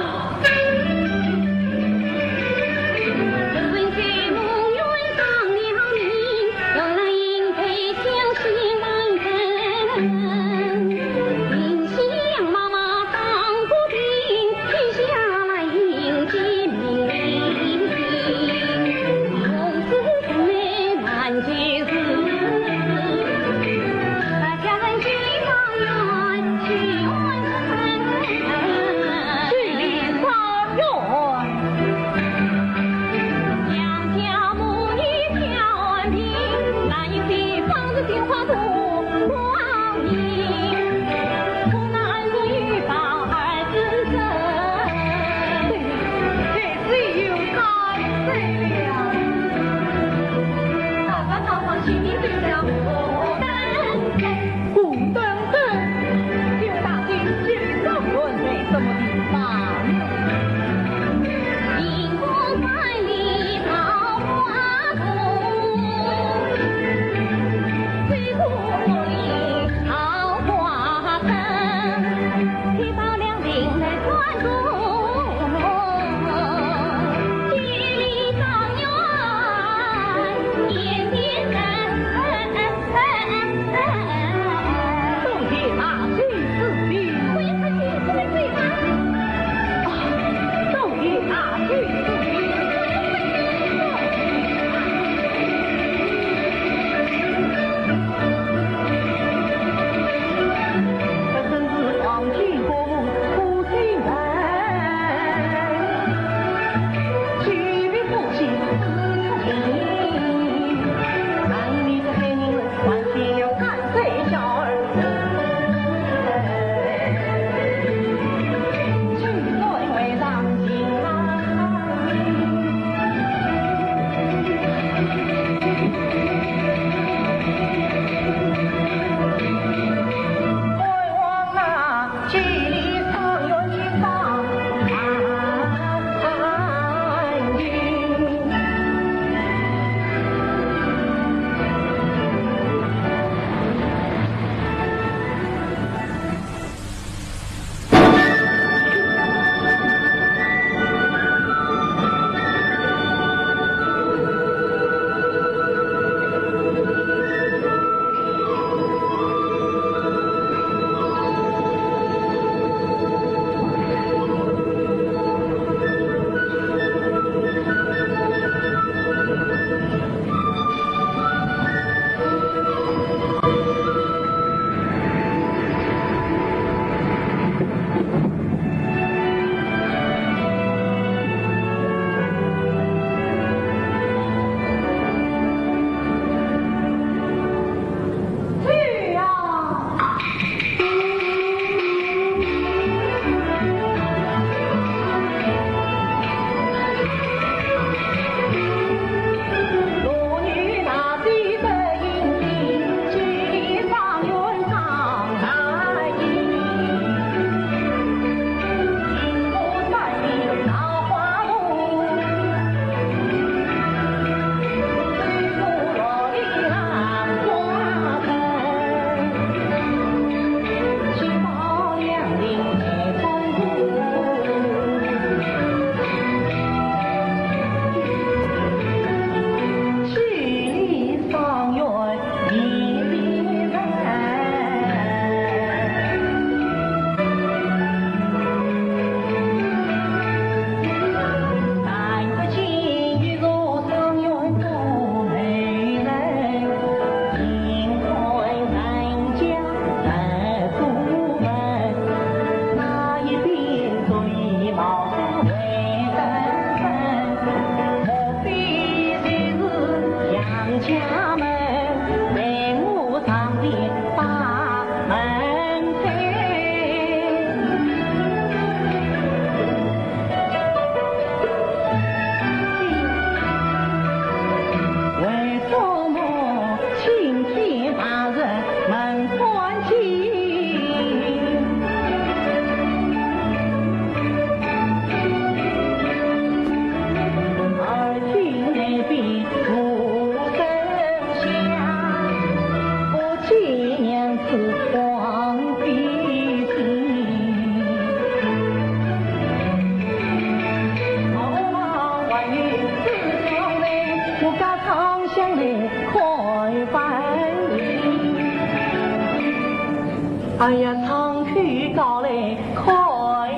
哎呀，长驱高来看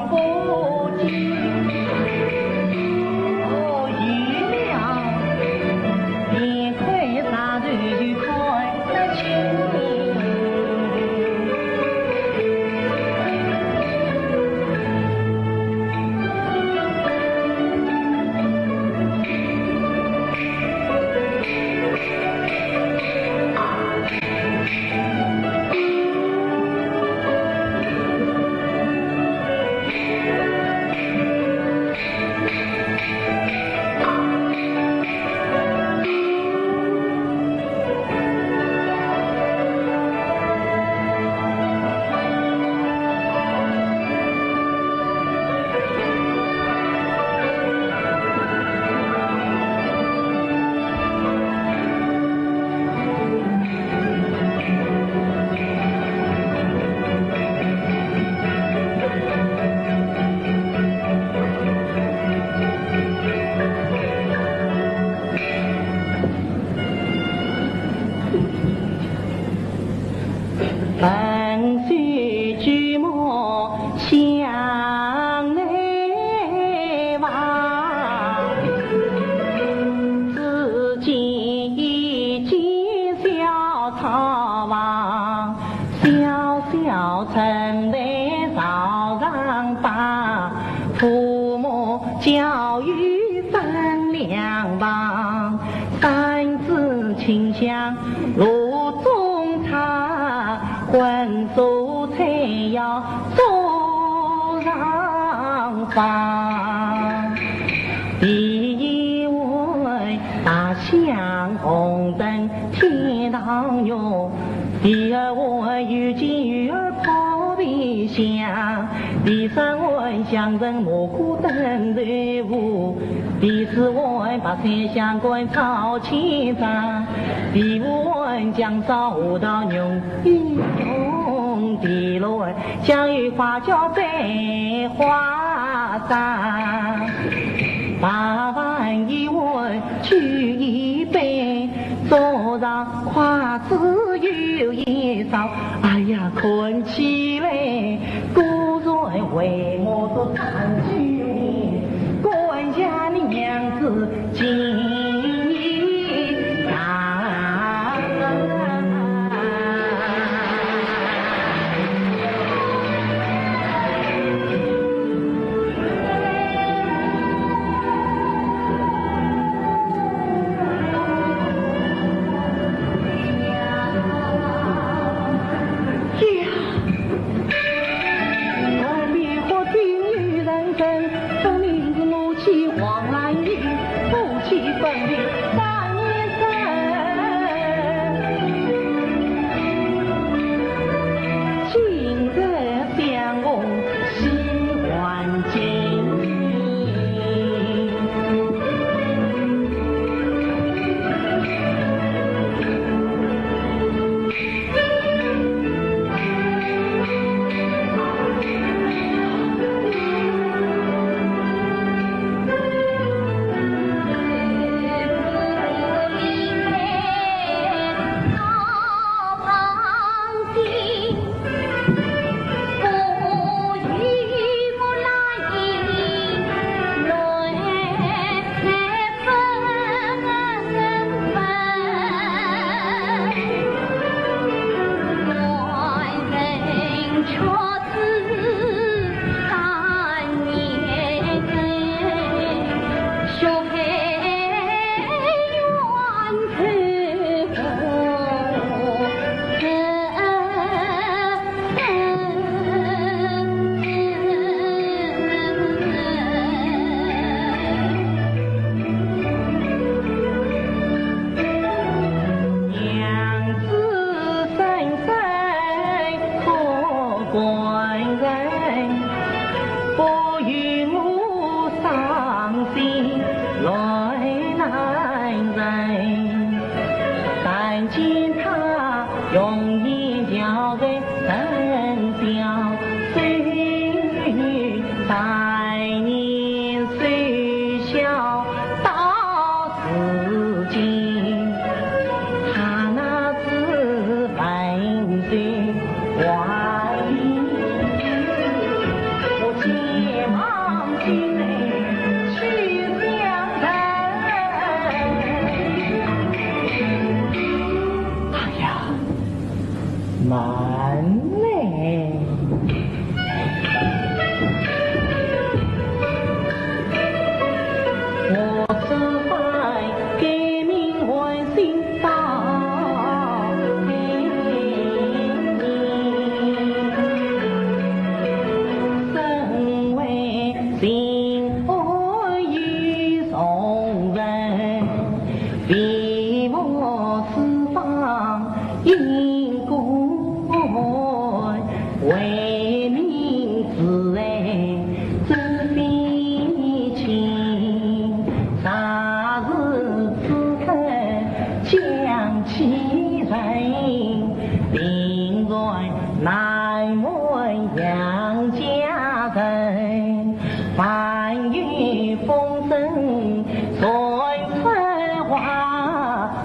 不见。哦，月亮，别快洒头就看清。本须举目向内望，只见一间小草房，小小城内早上把父母教育分两旁，三子清香炉中茶，滚煮菜肴桌上放。第一位大香红灯天堂用，第二位遇见鱼儿泡皮香，第三位香灯蘑菇灯队伍，第四位把菜香滚炒青菜，第五位姜烧舞蹈牛一用，第六位香芋花椒白花山。八碗一碗取一杯，桌上筷子有一勺，哎呀困起来，古人为我做餐具，管家的娘子今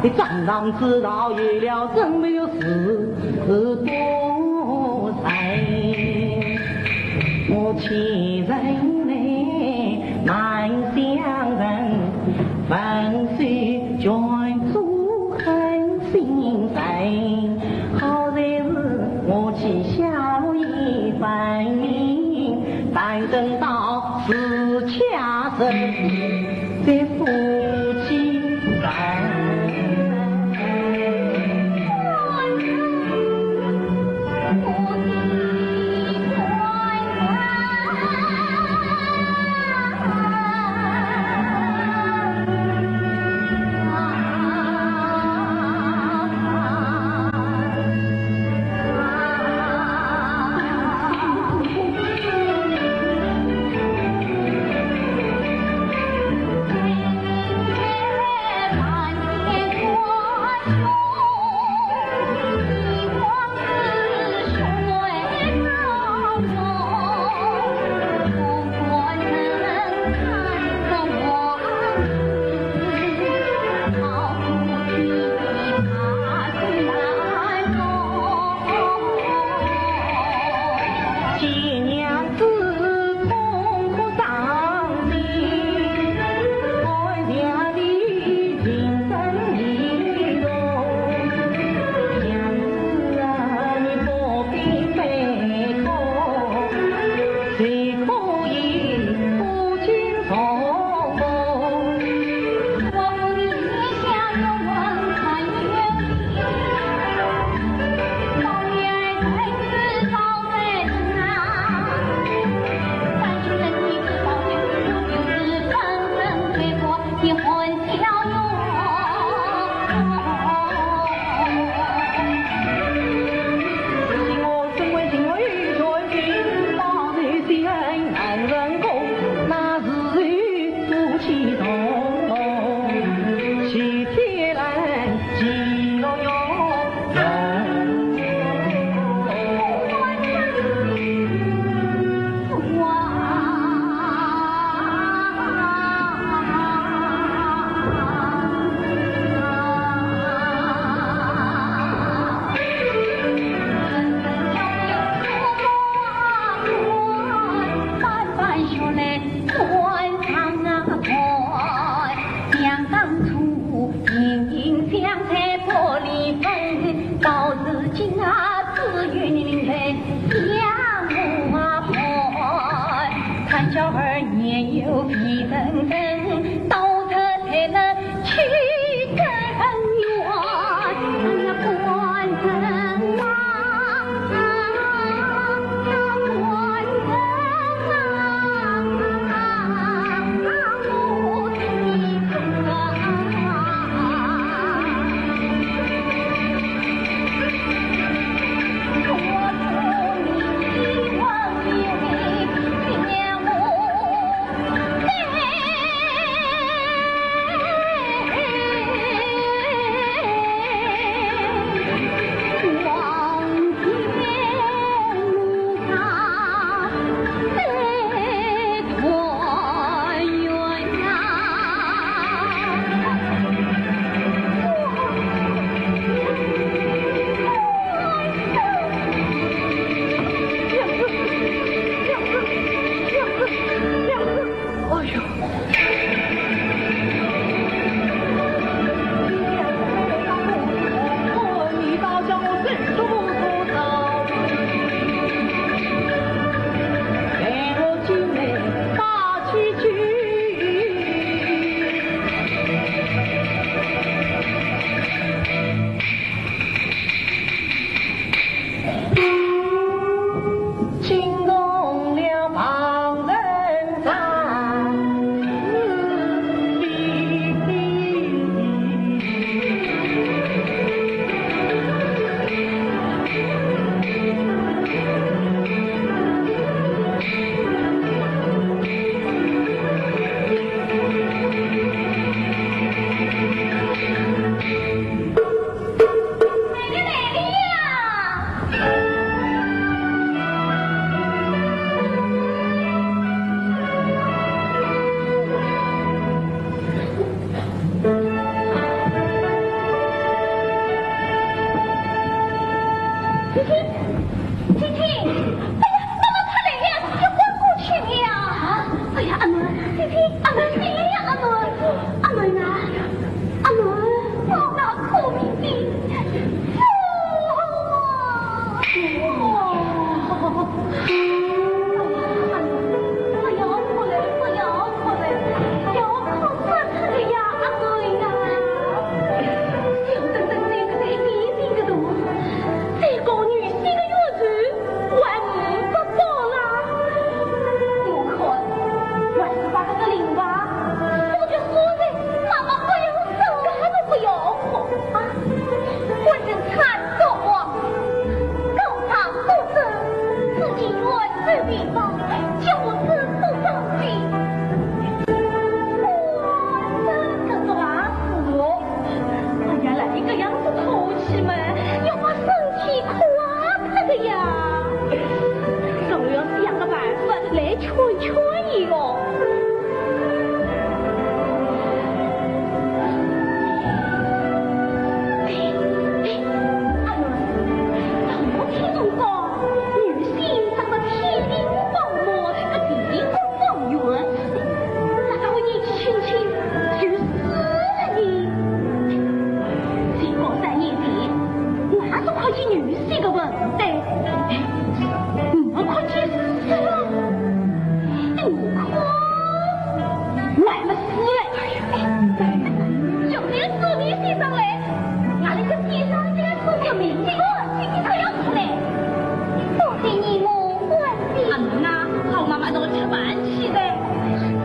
你张郎知道有了真没有事多财，我欺人呢难相人，万岁眷属很心塞，好在是我去小一分明，但等到自恰身再夫妻人。明这个今天可要出来，我对你我关心。阿门啊，好妈妈都吃饭去的。娘子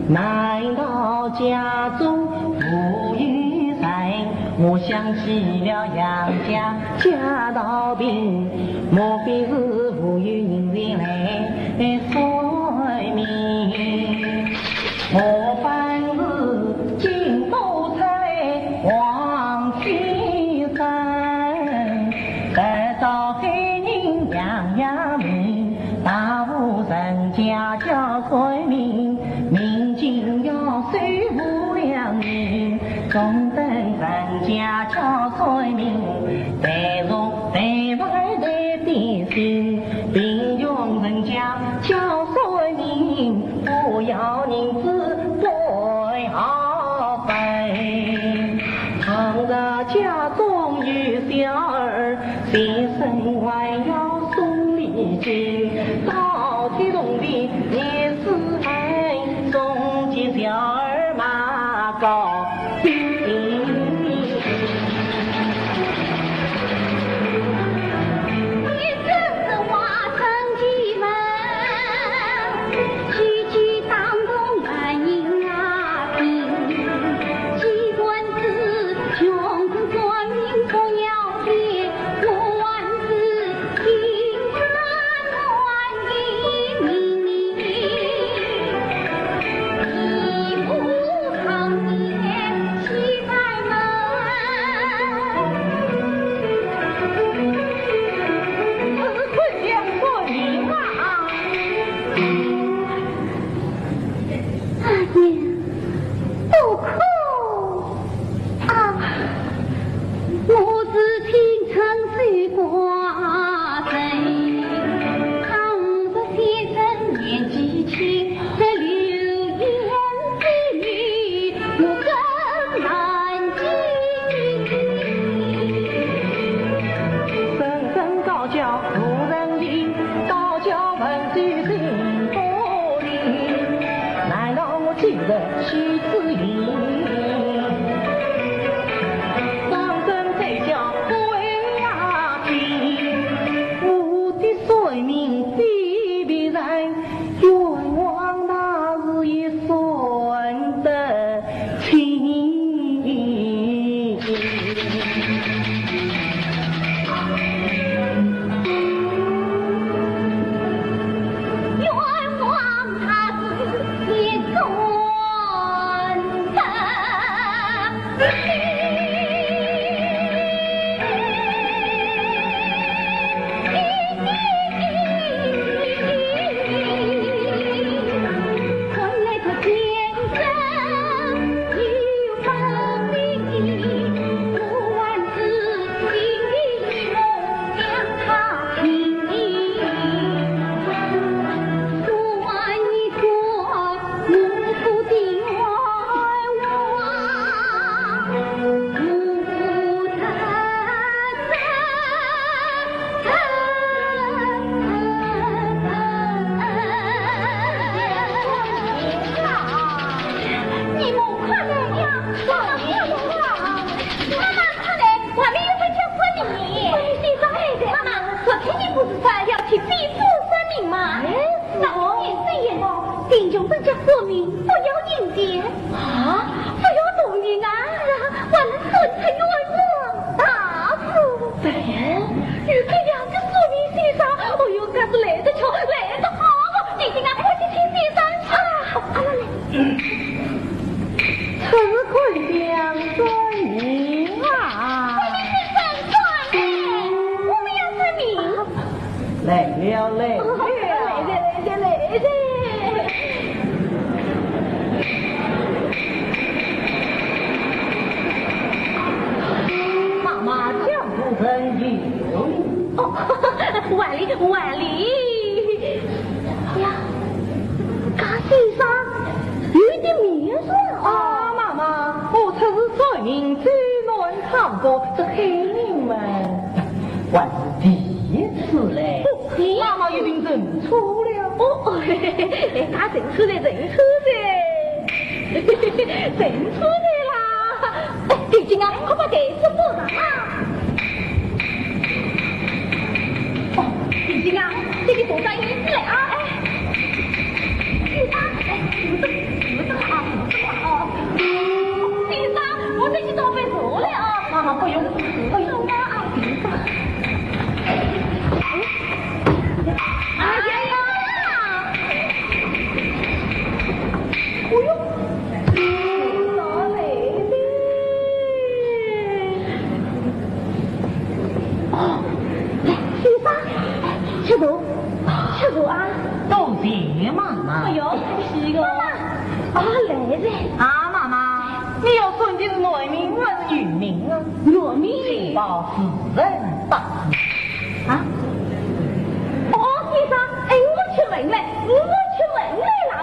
难道家中无余财？我想起了杨家家道贫，莫非是无余人来衰命？我凡是金不才王先生，得到黑人杨家名，大户人家叫财名，明镜要随无良人，中等人家叫财名，在中在外在点心，贫穷人家叫财名，不要银子最好分。倘若家中有小儿，先生还要送礼金，到天动地也是爱送进小儿马高兴。万里呀，噶先生有点面熟啊！妈妈，我出是少年最难唱歌，这黑人们还是第一次嘞。妈妈一定认错了。哦，他认出来，认出来，认出来啦！弟弟啊，快把盖子拨上啊！弟弟啊，这个多上椅子来啊！哎，有他，哎，有的，啊，妈妈，你要说的是内名还是女名啊？罗密。请报此人大事。啊？哦，先生，哎，我去问来，了哦。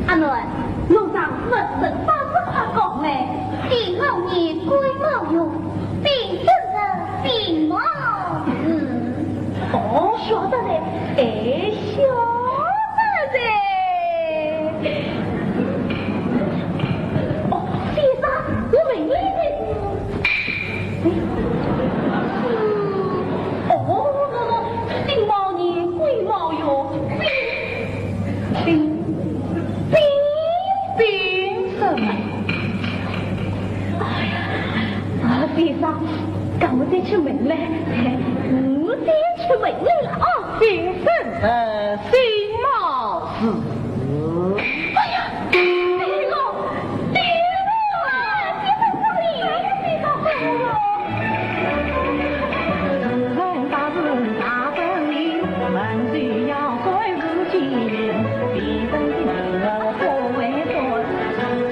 阿囡，路上不是八字快讲嘞，第5年癸卯月，并正的并卯日。哦，晓得嘞，哎，晓得嘞。哦，先生，我问你的丁卯年癸卯月，兵什么？哎呀，先生，赶我再去问嘞，我再去问你了啊！兵生的辛卯日。哎呀，这个，先生好厉，先生好哟。人大事大本领，万岁要归无纪元，必生的女儿不为尊，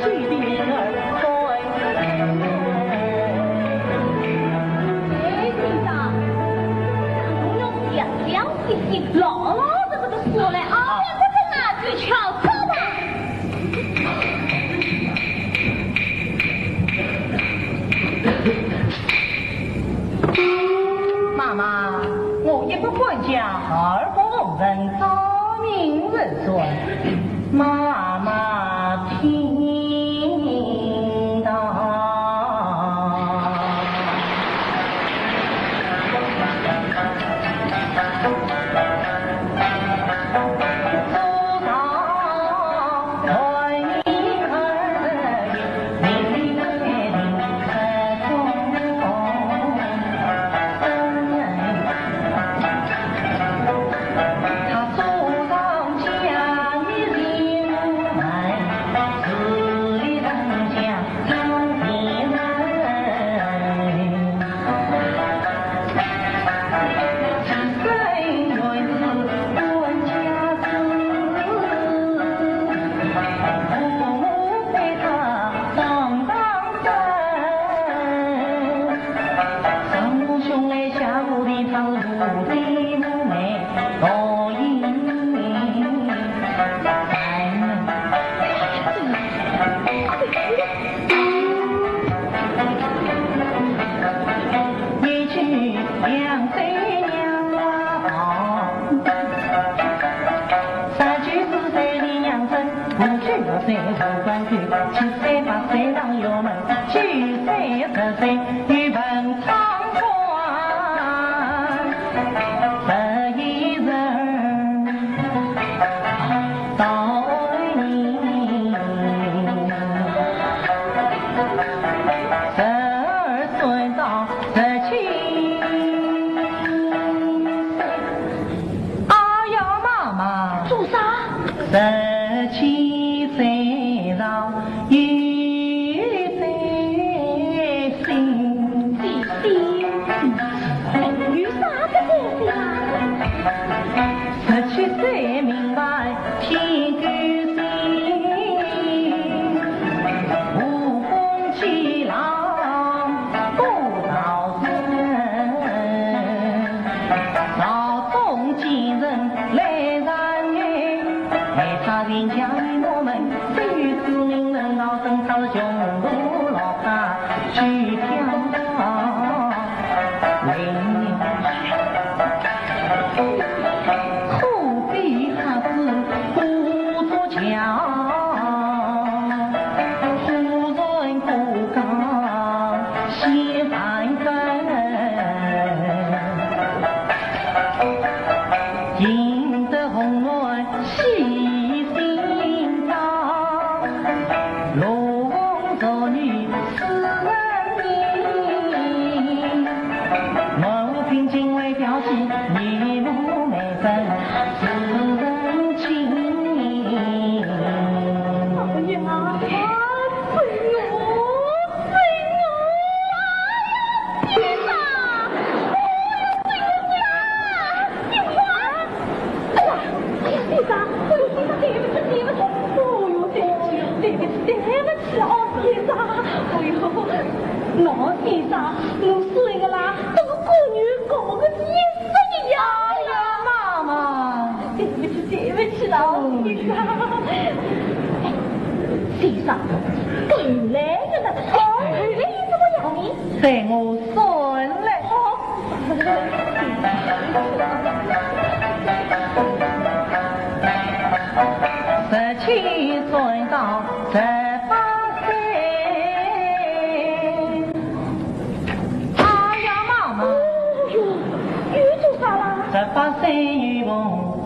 娶的女儿归。哎，先生，我要讲细细，老这个都说了啊，我在哪去瞧瞧吧？妈妈，我一不管家，二不逢人，早命人顺。妈妈听到。17岁上雨在心，有啥个东西啊？17岁明白天高心，武功气朗不老身，劳动精神来让眼，来查定家里我们生于子民人老生他是穷途老大去漂苦逼孩子不做强，夫人不讲先安分，赢得红鸾喜心肠，龙做女四人命，某凭敬畏表记一路美分四人情。对不起哦，先生，哎呦，老先生，我说个啦，这个妇女搞个意思一样呀，妈妈，对不起老先生，先生，本来的呢，本来怎么样呢？在我孙来。17岁到18岁，哎呀妈妈，又做啥啦？18岁与我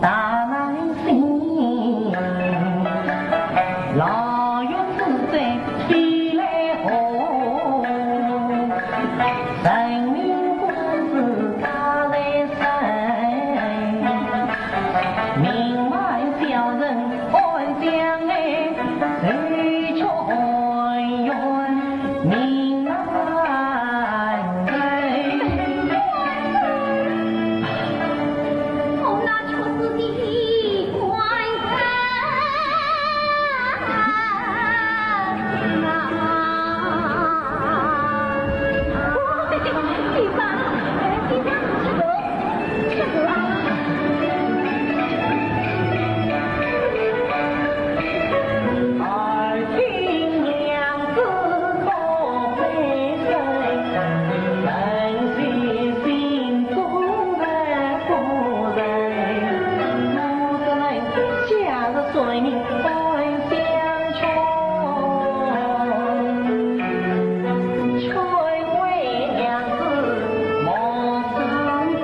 大难心，老有自在起来后，生命故事他来生，明白小人爱相爱，谁却怨命难人。哦，那确实的官人耳听娘子可悲声，分析心中的故人，母子们假日睡眠爱相劝，却为娘子莫伤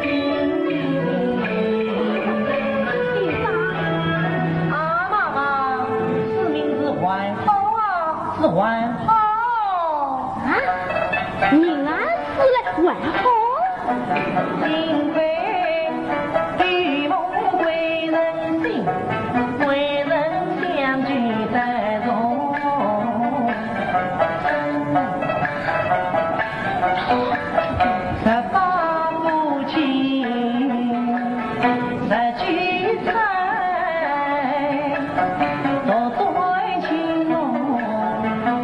心。啊，妈妈，是名字还好啊，是还好。啊，你啊是来玩好。因为玉梦归人心，为人相聚在中。18夫妻在聚餐，多对情浓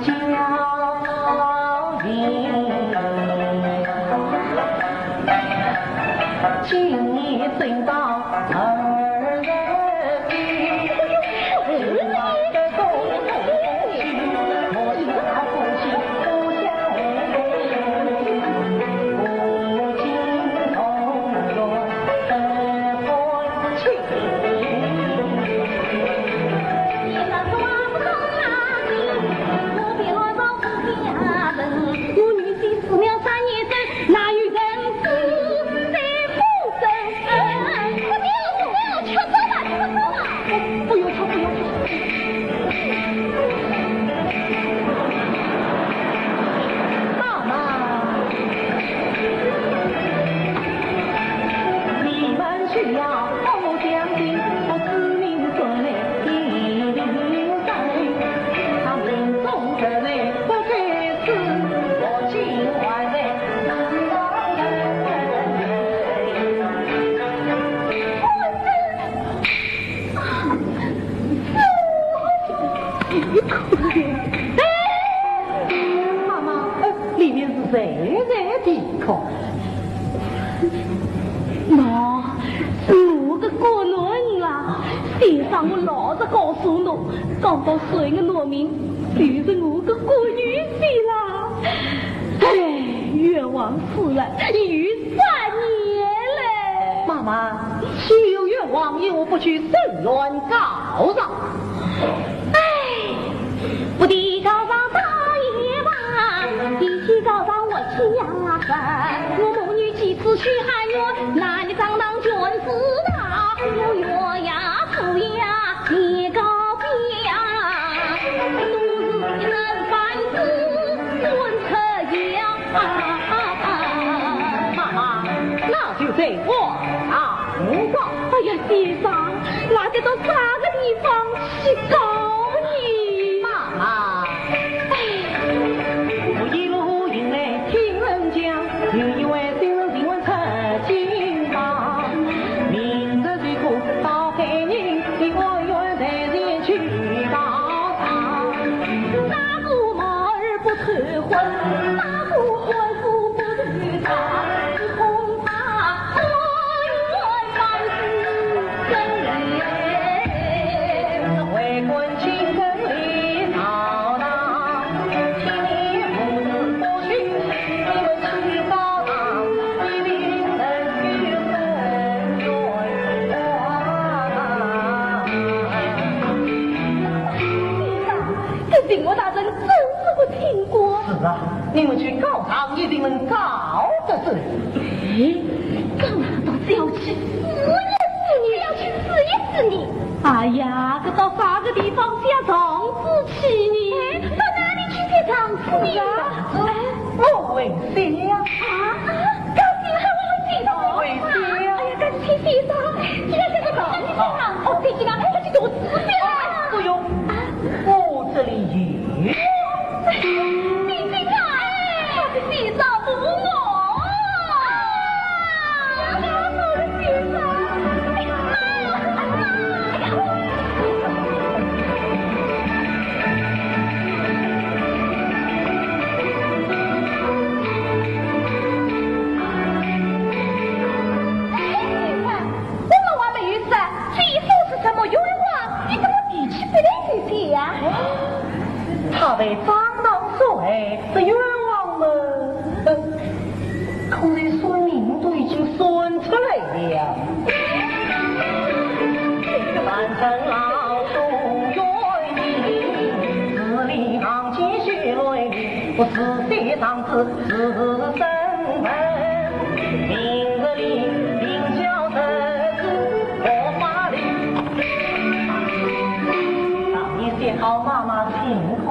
交谊。今年正到二人比，这公公娶，莫下夫妻不相爱，不尽同源婚情。先生说不通啊，我别乱找不平啊人，我女婿死了3年生，哪有人知在不生？不要，吃走吧，不用吵，不用吵。妈妈，你们需要我相信，我知命顺利一定在，他命中的人不该死，我情怀在能当妈妈，里面是谁在地口？喏，是我的过轮啦！先生，我老实告诉侬，刚到水的农民就是我的过女婿啦。哎，冤枉死了有3年嘞！妈妈，岂有冤枉由我不去申冤告上？哎，不地告上大爷吧，地气告上我亲呀生，我母女几次去喊我，哪里上当全是他，我岳呀父呀你告别呀，都是一人半子孙车呀。妈妈，那就在我不告。哎呀，先生，那得到啥个地方去告你？妈妈，我一路迎来听人讲，有一位新人新闻陈金榜，明日最苦到给你，我愿带人去报答。婚，大不婚夫不是与他，只恐他婚外满是真理。为官清真理扫荡，替你父子过去，你们去高堂，你的身与分对这顶我大人真是不听过。是啊，你们去高堂一定能告得是。干嘛倒是要去死也死你，要去死也死你。哎呀，可到啥个地方下场死起你？到哪里去下场死你啊？我为谁呀？高兴还我记得为谁呀？哎呀，赶紧去洗澡，现在这个早上去下场，哦，对了，快去给我死掉了。不用，我这里有。你这个，我是洗澡不我。他被张当所谓是冤枉了，可是算命都已经算出来了。三层老树冤你，字里行间血泪里，不是写上字是身份，名字里名叫这字合法理。当你写好妈妈情况。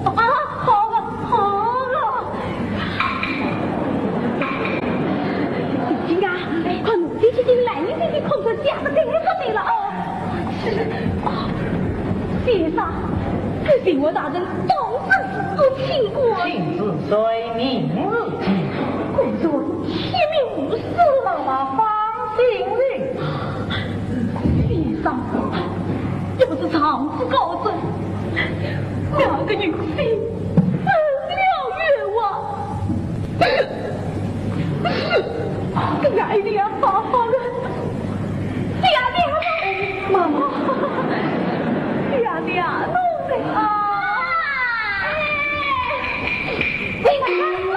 好了好了，晶晶啊，快努力去进来，你这边空着架子顶着对了哦。先生，这顶我大人总是不听过。情字虽明日记，工作天命无私，妈妈放心里。先生，要不是长子高升，两个女性分了愿望。爱的呀，好好的，爹爹，妈妈，爹爹，弄的啊！喂，妈妈，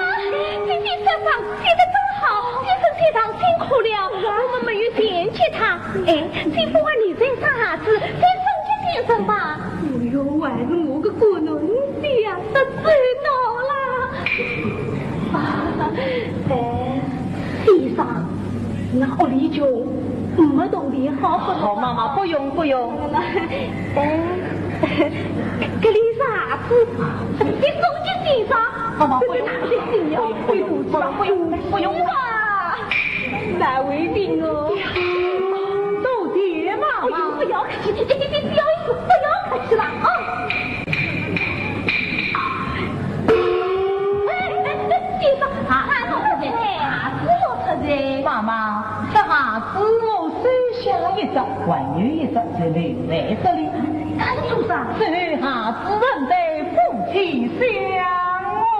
今天车上写的真好，先生车长辛苦了，我们没有嫌弃他。哎，请不管你身上下子，再送给先生吧。哎呦，还是我个姑娘的呀，得罪恼啦！先生，那屋里就没动力，好不好，妈妈不用不用。这里啥子？你送给先生，妈妈不用拿去信呀，不用不用吧，难为情哦。都爹妈妈，不要客气，不要意思，不要客气了啊！先生，妈妈，这下子我收下一张，还有一张就留在这里。他是做啥？这下子人得夫妻相会。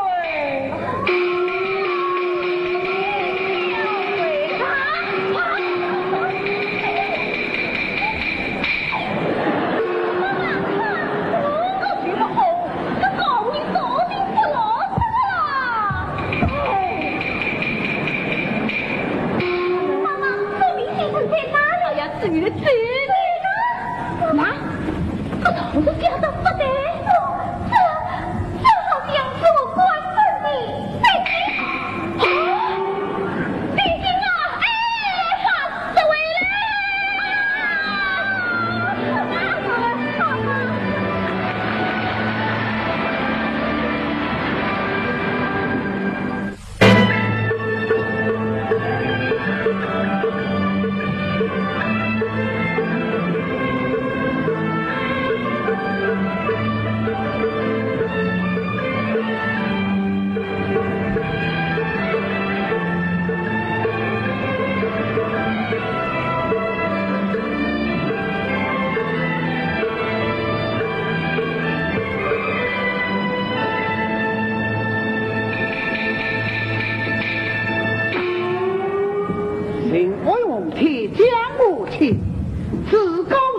至于的子女呢？妈，这同志家的不得，这好像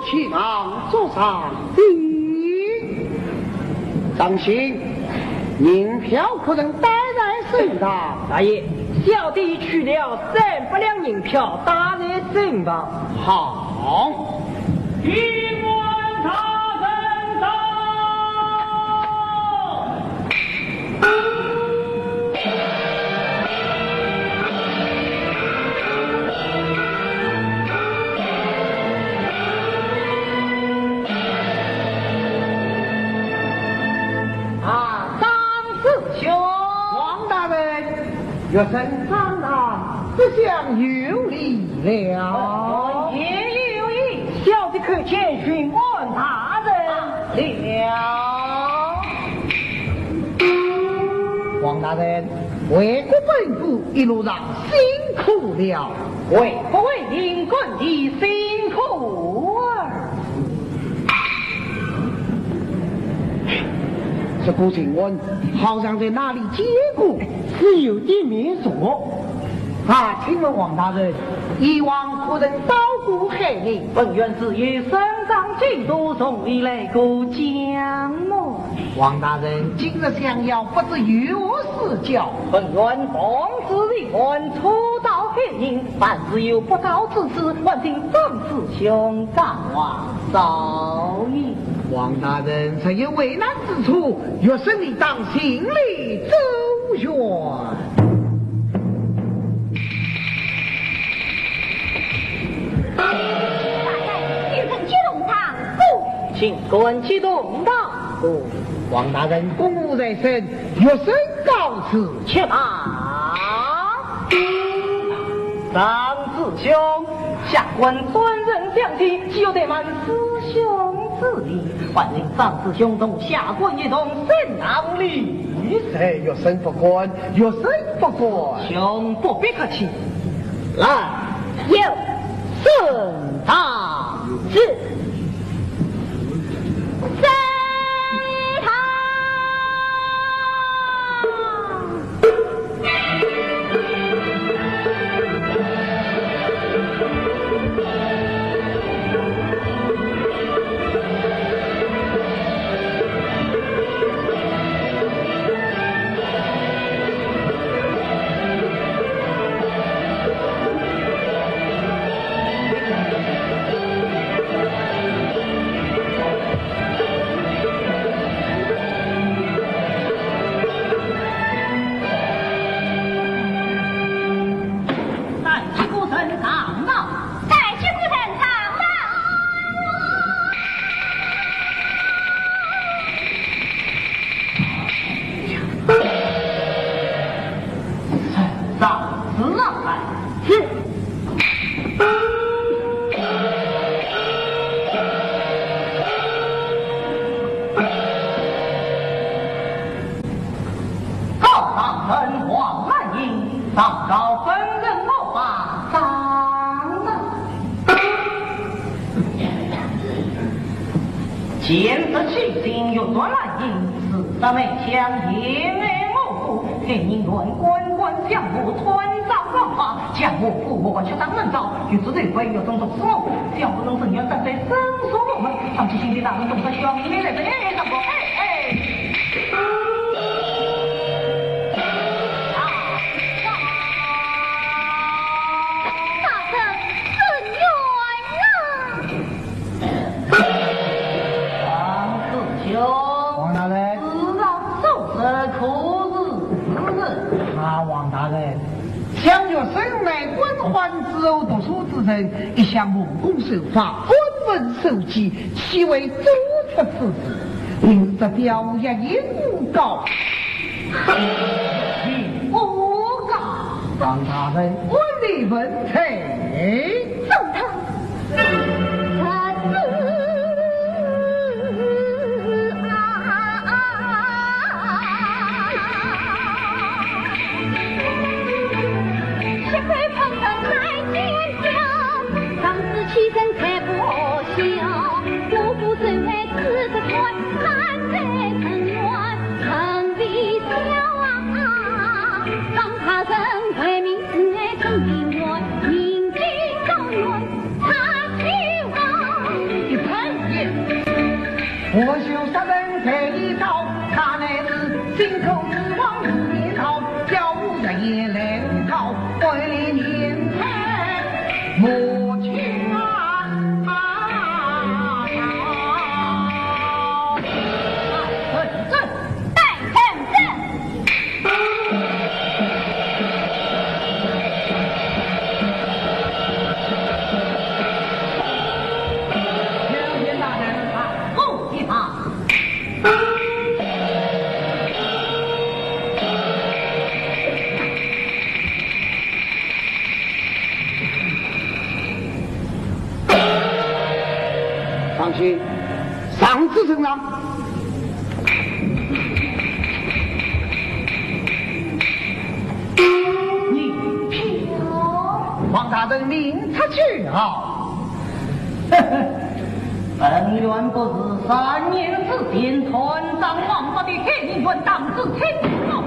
去往桌上。当心，银票可能带在身上。大爷，小弟取了300两银票，打在身上。好。一官查身上。岳神长啊，这厢有礼了。也有意，小弟可前询问大人了。王大人，为国本府一路上辛苦了，为不为领quân的辛苦啊！这顾请问，好像在哪里见过？是有点面熟。啊，请问王大人，以往可曾到过海宁？本院是以省长进都送你来过江么？王大人，今日相邀，不知有何事教？本院奉旨立官，初到海宁，凡是有不告之事，还请张师兄掌望少爷。王大人，曾有为难之处，岳神你当心里周旋。请官启动道。王大人公务在身，岳神告辞。且马。张师兄，下官尊人相亲，岂有怠慢师兄之礼？欢迎张师兄同下官一同升堂礼。岳神不管，岳神不管。兄不必客气，来，有升堂之。见得其心有多难应，四大内枪也爱我父，天宁乱官官将我穿上王法，将我父我却当人造，与之对非有种种失误，将不能生源站在伸缩我们，长期心里大人懂得兄弟来这上过，想着生来官宦之后读书之人，一向木工手法，温文守纪，其为诸出之子，因这表也应告。我告王大人，我立文臣，送他。起身才不笑，我不身为此个船，看在城远，城里小啊，当他人为民是爱真情愿，民间高远，他这一招，他乃是心口之王日夜逃，叫我日夜来逃，为了年财莫去啊！上去，上至身上。你王大人命他去好。本院不是3年之前团长王八的黑人论党之亲吗？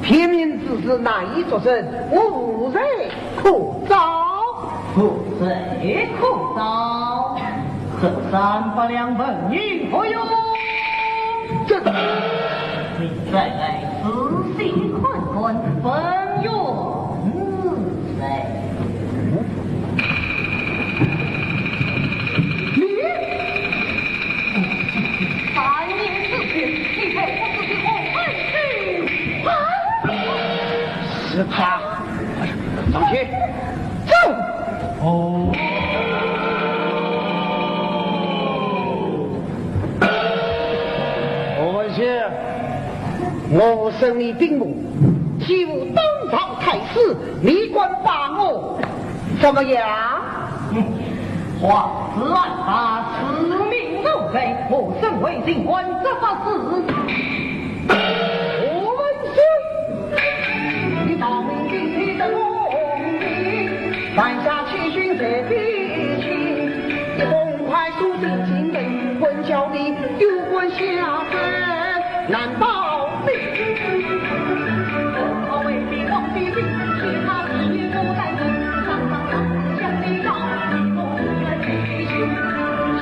天命之事难以作声，无人可招。无人可招，这300两本银何用？这你再来仔细看看本院谁？你3年之前，你陪我自己红回去啊！是他，上去，走。哦，我去，我审理兵目，岂无当朝太师，立官把我怎么样？皇子案发，此命入贼，我身为警官，这法事。我们是，你道明兵器的功力，犯下欺君贼必情，你公快速定情人，问教你有关下分，难道你？我未必忘记你，其他事业不在身，常常想你到，我来继续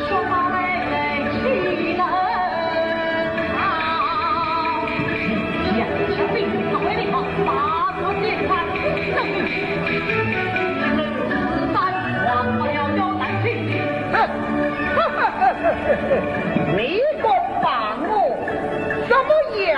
说到累气人啊！想强兵作为你好，把国键盘正义，子弹忘不了有胆气。你管把我怎么样？